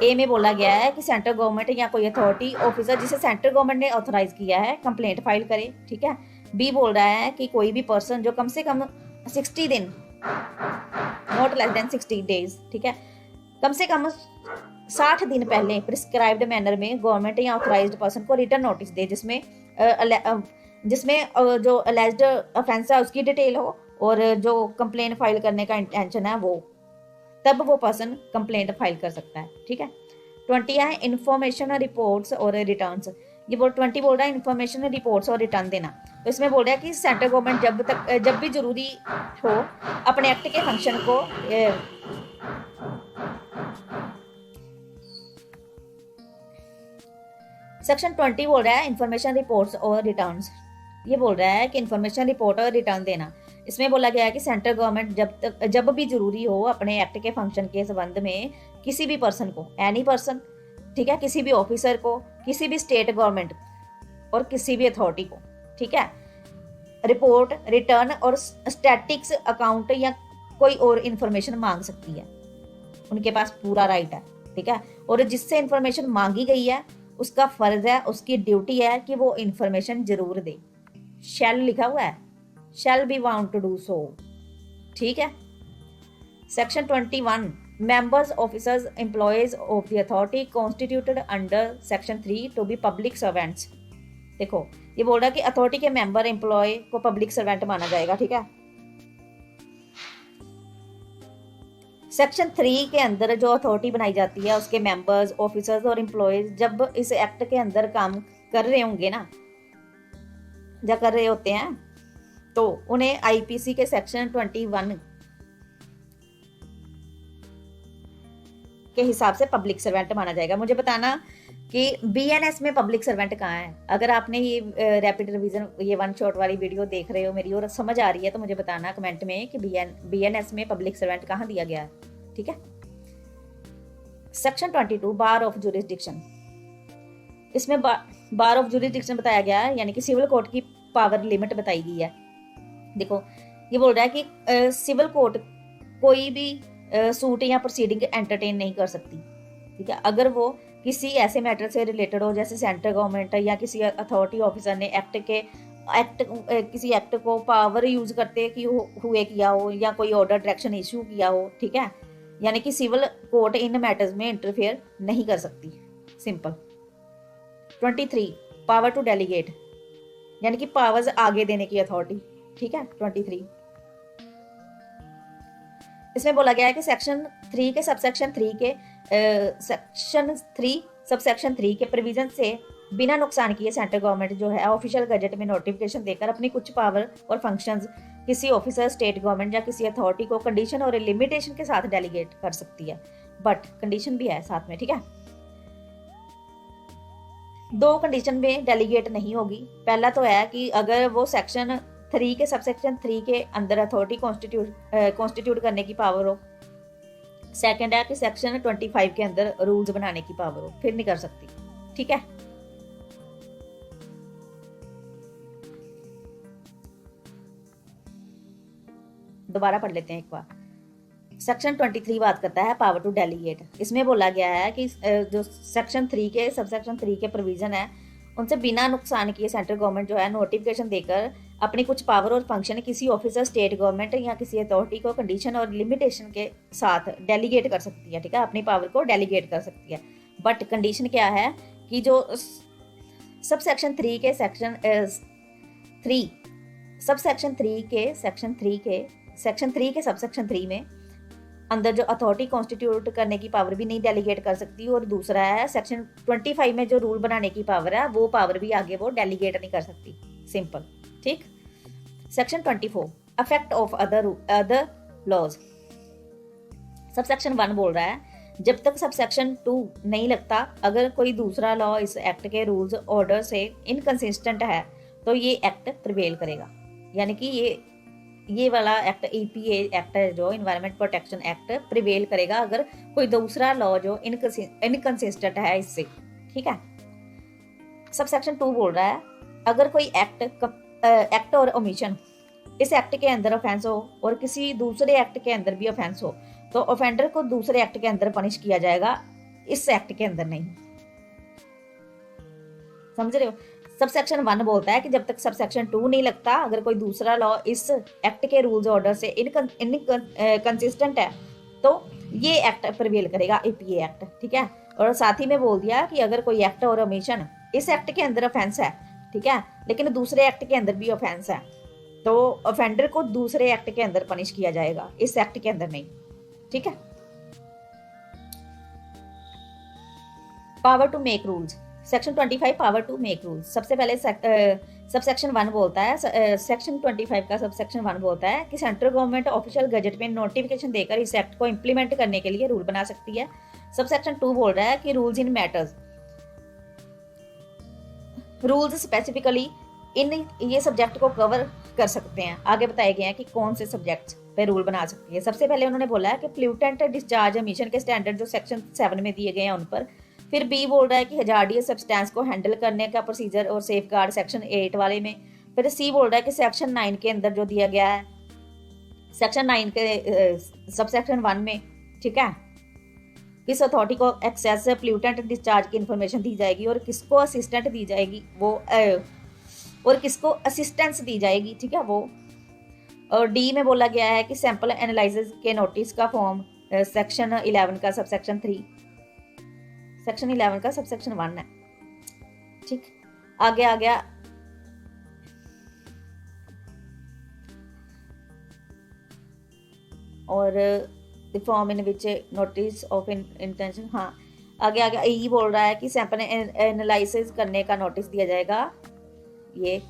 Speaker 1: ए में बोला गया है कि सेंट्रल गवर्नमेंट या कोई अथॉरिटी ऑफिसर जिसे सेंट्रल गवर्नमेंट ने ऑथोराइज किया है कंप्लेंट फाइल करे, ठीक है। बी बोल रहा है कि कोई भी पर्सन जो कम से कम 60 दिन, नॉट लेस देन 60 डेज, ठीक है, कम से कम 60 दिन पहले प्रिस्क्राइब्ड मैनर में गवर्नमेंट या ऑथराइज्ड पर्सन को रिटर्न नोटिस दे जिसमें जो अलेज्ड ऑफेंस है उसकी डिटेल हो और जो कंप्लेंट फाइल करने का इंटेंशन है वो, तब वो पर्सन कंप्लेंट फाइल कर सकता है, ठीक है। 20 है इंफॉर्मेशन रिपोर्ट्स और रिटर्न्स। ये 20 बोल रहा है इंफॉर्मेशन रिपोर्ट्स और रिटर्न देना। तो इसमें बोल रहा है कि सेंट्रल गवर्नमेंट जब भी जरूरी हो अपने एक्ट के फंक्शन को सेक्शन 20 बोल रहा है इंफॉर्मेशन रिपोर्ट्स और रिटर्न्स। ये बोल रहा है कि इंफॉर्मेशन रिपोर्ट और रिटर्न देना। इसमें बोला गया है कि सेंट्रल गवर्नमेंट जब भी जरूरी हो अपने एक्ट के फंक्शन के संबंध में किसी भी पर्सन को, एनी पर्सन, ठीक है, किसी भी ऑफिसर को, किसी भी स्टेट गवर्नमेंट और किसी भी अथॉरिटी को, ठीक है, रिपोर्ट, रिटर्न और स्टैटिक्स अकाउंट या कोई और इंफॉर्मेशन मांग सकती है। उनके पास पूरा राइट है, ठीक है। और जिससे इंफॉर्मेशन मांगी गई है उसका फर्ज है, उसकी ड्यूटी है कि वो इंफॉर्मेशन जरूर दे। शैल लिखा हुआ है, shall be bound to do so, ठीक है। Section 21 members, officers, employees of the authority constituted under section 3 to be public servants. देखो ये बोल रहा है कि अथॉरिटी के मेंबर, एम्प्लॉय को पब्लिक सर्वेंट माना जाएगा, ठीक है। सेक्शन 3 के अंदर जो अथॉरिटी बनाई जाती है उसके मेंबर्स, ऑफिसर्स और एम्प्लॉयज जब इस एक्ट के अंदर काम कर रहे होंगे ना, जब कर रहे होते हैं तो उन्हें आईपीसी के सेक्शन 21 के हिसाब से पब्लिक सर्वेंट माना जाएगा। मुझे बताना कि बीएनएस में पब्लिक सर्वेंट कहाँ है। अगर आपने ये रैपिड रिवीजन, ये वन शॉट वाली वीडियो देख रहे हो मेरी और समझ आ रही है तो मुझे बताना कमेंट में कि बीएनएस में पब्लिक सर्वेंट कहाँ दिया गया है, ठीक है। Section 22 bar of jurisdiction. इसमें बार ऑफ जुरिस्डिक्शन बताया गया है, यानी कि सिविल कोर्ट की पावर लिमिट बताई गई है। देखो ये बोल रहा है कि सिविल कोर्ट कोई भी सूट या प्रोसीडिंग एंटरटेन नहीं कर सकती, ठीक है, अगर वो किसी ऐसे मैटर से रिलेटेड हो जैसे सेंट्रल गवर्नमेंट या किसी अथॉरिटी ऑफिसर ने किसी एक्ट को पावर यूज करते हुए किया हो या कोई ऑर्डर डायरेक्शन इशू किया हो, ठीक है, यानी कि सिविल कोर्ट इन मैटर्स में इंटरफेयर नहीं कर सकती, सिंपल। 23 पावर टू डेलीगेट, यानी कि पावर्स आगे देने की अथॉरिटी, ठीक है। 23 इसमें बोला गया है कि सेक्शन 3 के सबसेक्शन 3 के सबसेक्शन 3 के प्रोविजन से बिना नुकसान किए सेंट्रल गवर्नमेंट जो है ऑफिशियल गजट में नोटिफिकेशन देकर अपनी कुछ पावर और फंक्शंस किसी ऑफिसर, स्टेट गवर्नमेंट या किसी अथॉरिटी को कंडीशन और लिमिटेशन के साथ डेलीगेट कर सकती है। बट कंडीशन भी है साथ में, ठीक है। 2 कंडीशन में डेलीगेट नहीं होगी। पहला तो है कि अगर वो सेक्शन 3 के सबसेक्शन 3 के अंदर अथॉरिटी कॉन्स्टिट्यूट करने की पावर हो। सेकंड है कि सेक्शन 25 के अंदर रूल्स बनाने की पावर हो, फिर नहीं कर सकती, ठीक है। दोबारा पढ़ लेते हैं एक बार। सेक्शन 23 बात करता है पावर टू डेलीगेट। इसमें बोला गया है कि जो सेक्शन 3 के सबसेक्शन 3 के प्रोविजन है उनसे बिना नुकसान किए सेंट्रल गवर्नमेंट जो है नोटिफिकेशन देकर अपनी कुछ पावर और फंक्शन किसी ऑफिसर, स्टेट गवर्नमेंट या किसी अथॉरिटी को कंडीशन और लिमिटेशन के साथ डेलीगेट कर सकती है, ठीक है, अपनी पावर को डेलीगेट कर सकती है। बट कंडीशन क्या है कि जो सब सेक्शन 3 के सेक्शन 3 के सबसेक्शन 3 में अंदर जो अथॉरिटी कॉन्स्टिट्यूट करने की पावर भी नहीं डेलीगेट कर सकती, और दूसरा है सेक्शन 25 में जो रूल बनाने की पावर है वो पावर भी आगे वो डेलीगेट नहीं कर सकती, सिंपल, ठीक। Section 24 affect of other laws. Subsection 1 बोल रहा है जब तक सबसेक्शन 2 नहीं लगता, अगर कोई दूसरा लॉ इस एक्ट के रूल्स ऑर्डर से इनकंसिस्टेंट है तो ये एक्ट प्रिवेल करेगा। यानी कि ये वाला एक्ट EPA एक्ट है जो इन्वायरमेंट प्रोटेक्शन एक्ट प्रिवेल करेगा अगर कोई दूसरा लॉ जो इनकंसिस्टेंट है इससे। ठीक है। सबसेक्शन 2 बोल रहा है अगर कोई एक्ट और ओमिशन इस एक्ट के अंदर ऑफेंस हो और किसी दूसरे एक्ट के अंदर भी ऑफेंस हो तो ऑफेंडर को दूसरे एक्ट के अंदर पनिश किया जाएगा, इस एक्ट के अंदर नहीं। समझ रहे हो? सबसेक्शन 1 बोलता है कि जब तक सबसेक्शन 2 नहीं लगता, अगर कोई दूसरा लॉ इस एक्ट के रूल्स ऑर्डर से इनकंसिस्टेंट है तो ये एक्ट प्रिवेल करेगा, EPA एक्ट। ठीक है। और साथ ही में बोल दिया कि अगर कोई एक्ट और ओमिशन इस एक्ट के अंदर ऑफेंस है, ठीक है, लेकिन दूसरे एक्ट के अंदर भी ऑफेंस है, तो ऑफेंडर को दूसरे एक्ट के अंदर पनिश किया जाएगा, इस एक्ट के अंदर नहीं। ठीक है। Power to make rules. Section 25 power to make rules. सबसे पहले सबसेक्शन 1 बोलता है, सेक्शन 25 का सबसेक्शन 1 बोलता है कि सेंट्रल गवर्नमेंट ऑफिशियल गजट में नोटिफिकेशन देकर इस एक्ट को इंप्लीमेंट करने के लिए रूल बना सकती है। सबसेक्शन 2 बोल रहा है कि rules in matters, rules specifically in ये सब्जेक्ट को कवर कर सकते हैं। आगे बताए गए हैं कि कौन से सब्जेक्ट्स पे रूल बना सकती है। सबसे पहले उन्होंने बोला है कि प्लूटेंट डिस्चार्ज एमिशन के स्टैंडर्ड जो सेक्शन 7 में दिए गए हैं उन पर। फिर बी बोल रहा है कि हजार्डियस सब्सटेंस को हैंडल करने का प्रोसीजर और सेफ गार्ड सेक्शन 8 वाले में। फिर सी बोल रहा है कि सेक्शन 9 के अंदर जो दिया गया है सेक्शन 9 के सबसेक्शन 1 में, ठीक है, किस अथॉरिटी को एक्सेस प्लूटेंट डिस्चार्ज की इंफॉर्मेशन दी जाएगी और किसको असिस्टेंट दी जाएगी वो और किसको असिस्टेंस दी जाएगी। ठीक है वो। और डी में बोला गया है कि सैंपल एनालिसिस के नोटिस का फॉर्म सेक्शन 11 का सबसेक्शन 3, सेक्शन 11 का सबसेक्शन 1 है। ठीक। आगे आ गया और the form in which notice of intention. हाँ, आगे आ गया ई बोल रहा है कि सैंपल एनालिसिस करने का नोटिस दिया जाएगा, ये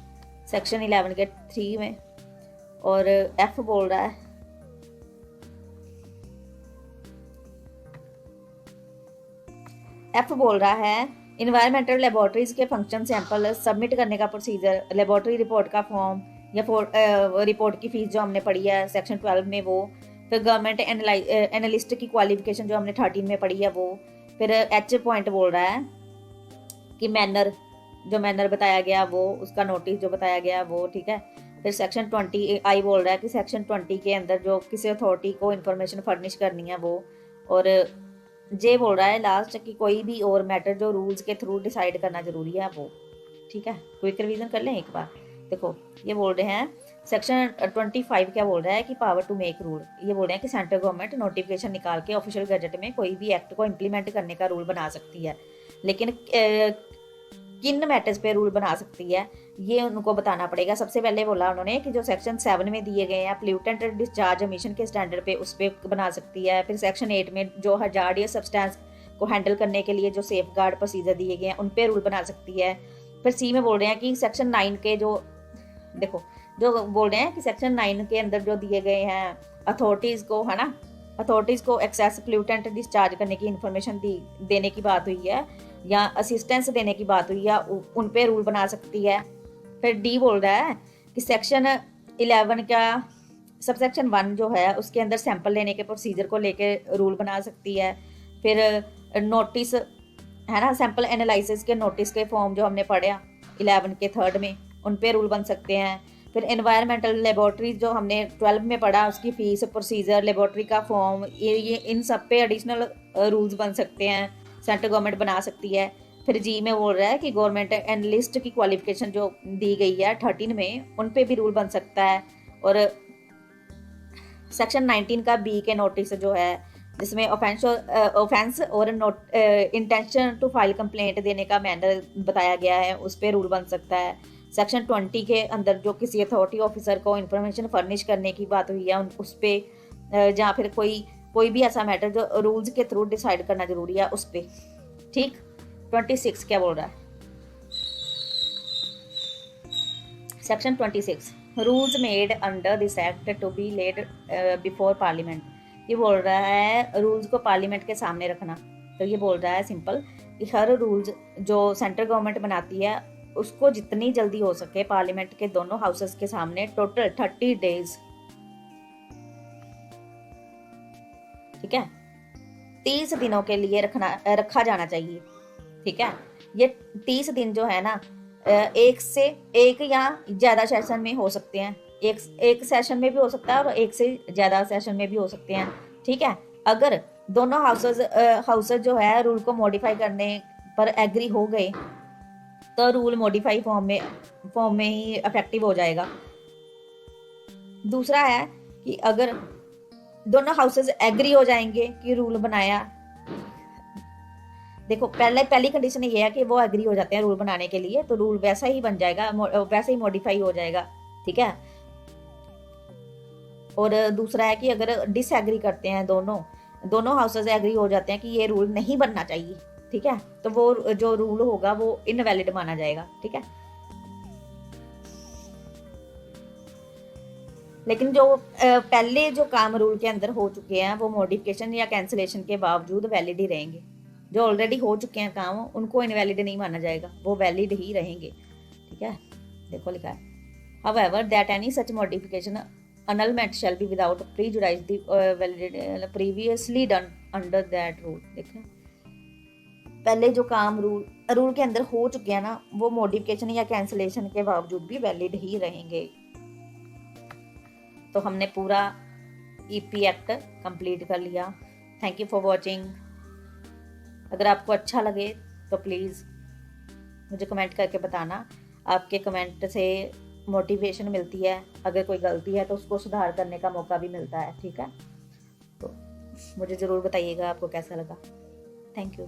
Speaker 1: सेक्शन 11 के 3 में। और एफ बोल रहा है इन्वायरमेंटल लेबोरेटरीज के फंक्शन सैंपल सबमिट करने का प्रोसीजर, लेबोरेटरी रिपोर्ट का फॉर्म या रिपोर्ट की फीस जो हमने पढ़ी है सेक्शन 12 में वो। फिर गवर्नमेंट एनालिस्ट की क्वालिफिकेशन जो हमने 13 में पढ़ी है वो। फिर एच पॉइंट बोल रहा है कि मैनर बताया गया वो, उसका नोटिस जो बताया गया वो। ठीक है। फिर सेक्शन 20 आई बोल रहा है कि सेक्शन 20 के अंदर जो किसी अथॉरिटी को इन्फॉर्मेशन फर्निश करनी है वो। और जे बोल रहा है लास्ट कि कोई भी और मैटर जो रूल्स के थ्रू डिसाइड करना जरूरी है वो। ठीक है। क्विक रिवीजन कर लें एक बार। देखो ये बोल रहे हैं सेक्शन 25 क्या बोल रहा है कि पावर टू मेक रूल, ये बोल रहे हैं कि सेंट्रल गवर्नमेंट नोटिफिकेशन निकाल के ऑफिशियल गजट में कोई भी एक्ट को इम्प्लीमेंट करने का रूल बना सकती है, लेकिन किन मैटर्स पे रूल बना सकती है ये उनको बताना पड़ेगा। सबसे पहले बोला उन्होंने कि जो सेक्शन 7 में दिए गए हैं प्लूटेंट डिस्चार्ज एमिशन के स्टैंडर्ड पे उस पर बना सकती है। फिर सेक्शन 8 में जो हजार्डियस सब्सटेंस को हैंडल करने के लिए जो सेफ गार्ड प्रोसीजर दिए गए हैं उन पे रूल बना सकती है। फिर सी में बोल रहे हैं कि सेक्शन 9 के जो बोल रहे हैं कि सेक्शन 9 के अंदर जो दिए गए हैं अथॉरिटीज को, है ना, अथॉरिटीज को एक्सेस प्लूटेंट डिस्चार्ज करने की इंफॉर्मेशन देने की बात हुई है या असिस्टेंस देने की बात हुई है, उन पे रूल बना सकती है। फिर डी बोल रहा है कि सेक्शन 11 का सबसेक्शन 1 जो है उसके अंदर सैंपल लेने के प्रोसीजर को लेके रूल बना सकती है। फिर नोटिस, है ना, सैंपल एनालिसिस के नोटिस के फॉर्म जो हमने पढ़ा 11 के 3rd में, उन पे रूल बन सकते हैं। फिर एनवायरमेंटल लेबोरेटरी जो हमने 12 में पढ़ा उसकी फीस, प्रोसीजर, लेबोरेटरी का फॉर्म, ये इन सब पे एडिशनल रूल्स बन सकते हैं, सेंट्रल गवर्नमेंट बना सकती है। फिर जी में बोल रहा है कि गवर्नमेंट एनालिस्ट की क्वालिफिकेशन जो दी गई है 13 में उन पे भी रूल बन सकता है। और सेक्शन 19 का बी के नोटिस जो है जिसमें ऑफेंस और इंटेंशन टू फाइल कंप्लेंट देने का मैनर बताया गया है उस पर रूल बन सकता है। सेक्शन 20 के अंदर जो किसी अथॉरिटी ऑफिसर को इन्फॉर्मेशन फर्निश करने की बात हुई है उस पर, जहाँ फिर कोई भी ऐसा मैटर जो रूल्स के थ्रू डिसाइड करना जरूरी है उस पर। ठीक। 26 क्या बोल रहा है? Section 26 rules made under this act to be laid before parliament. ये बोल रहा है रूल्स को पार्लियामेंट के सामने रखना। तो ये बोल रहा है सिंपल कि हर रूल्स जो सेंट्रल गवर्नमेंट बनाती है उसको जितनी जल्दी हो सके पार्लियामेंट के दोनों हाउसेस के सामने टोटल 30 डेज, ठीक है, 30 दिनों के लिए रखा जाना चाहिए। ठीक है, ये 30 दिन जो है ना एक या ज्यादा सेशन में हो सकते हैं, एक सेशन में भी हो सकता है और एक से ज्यादा सेशन में भी हो सकते हैं। ठीक है, अगर दोनों हाउसेस जो है रूल को मॉडिफाई करने पर एग्री हो गए तो रूल मॉडिफाई फॉर्म में ही इफेक्टिव हो जाएगा। दूसरा है कि अगर दोनों हाउसेस एग्री हो जाएंगे कि रूल बनाया, देखो पहली कंडीशन ये है कि वो एग्री हो जाते हैं रूल बनाने के लिए, तो रूल वैसा ही बन जाएगा, वैसा ही मॉडिफाई हो जाएगा। ठीक है, और दूसरा है कि अगर डिसएग्री करते हैं दोनों हाउसेस एग्री हो जाते हैं कि ये रूल नहीं बनना चाहिए, ठीक है, तो वो जो रूल होगा वो इनवैलिड माना जाएगा। ठीक है, लेकिन जो पहले जो काम रूल के अंदर हो चुके हैं वो मॉडिफिकेशन या कैंसिलेशन के बावजूद वैलिड ही रहेंगे। जो ऑलरेडी हो चुके हैं काम उनको इनवैलिड नहीं माना जाएगा, वो वैलिड ही रहेंगे। ठीक है, देखो लिखा है however that any such modification annulment shall be without prejudice the validity previously done under that rule। देखें पहले जो काम रूल के अंदर हो चुके हैं ना वो मॉडिफिकेशन या कैंसिलेशन के बावजूद भी वैलिड ही रहेंगे। तो हमने पूरा ईपी एक्ट कंप्लीट कर लिया। Thank you for watching. अगर आपको अच्छा लगे तो प्लीज़ मुझे कमेंट करके बताना, आपके कमेंट से मोटिवेशन मिलती है, अगर कोई गलती है तो उसको सुधार करने का मौका भी मिलता है। ठीक है, तो मुझे ज़रूर बताइएगा आपको कैसा लगा। Thank you.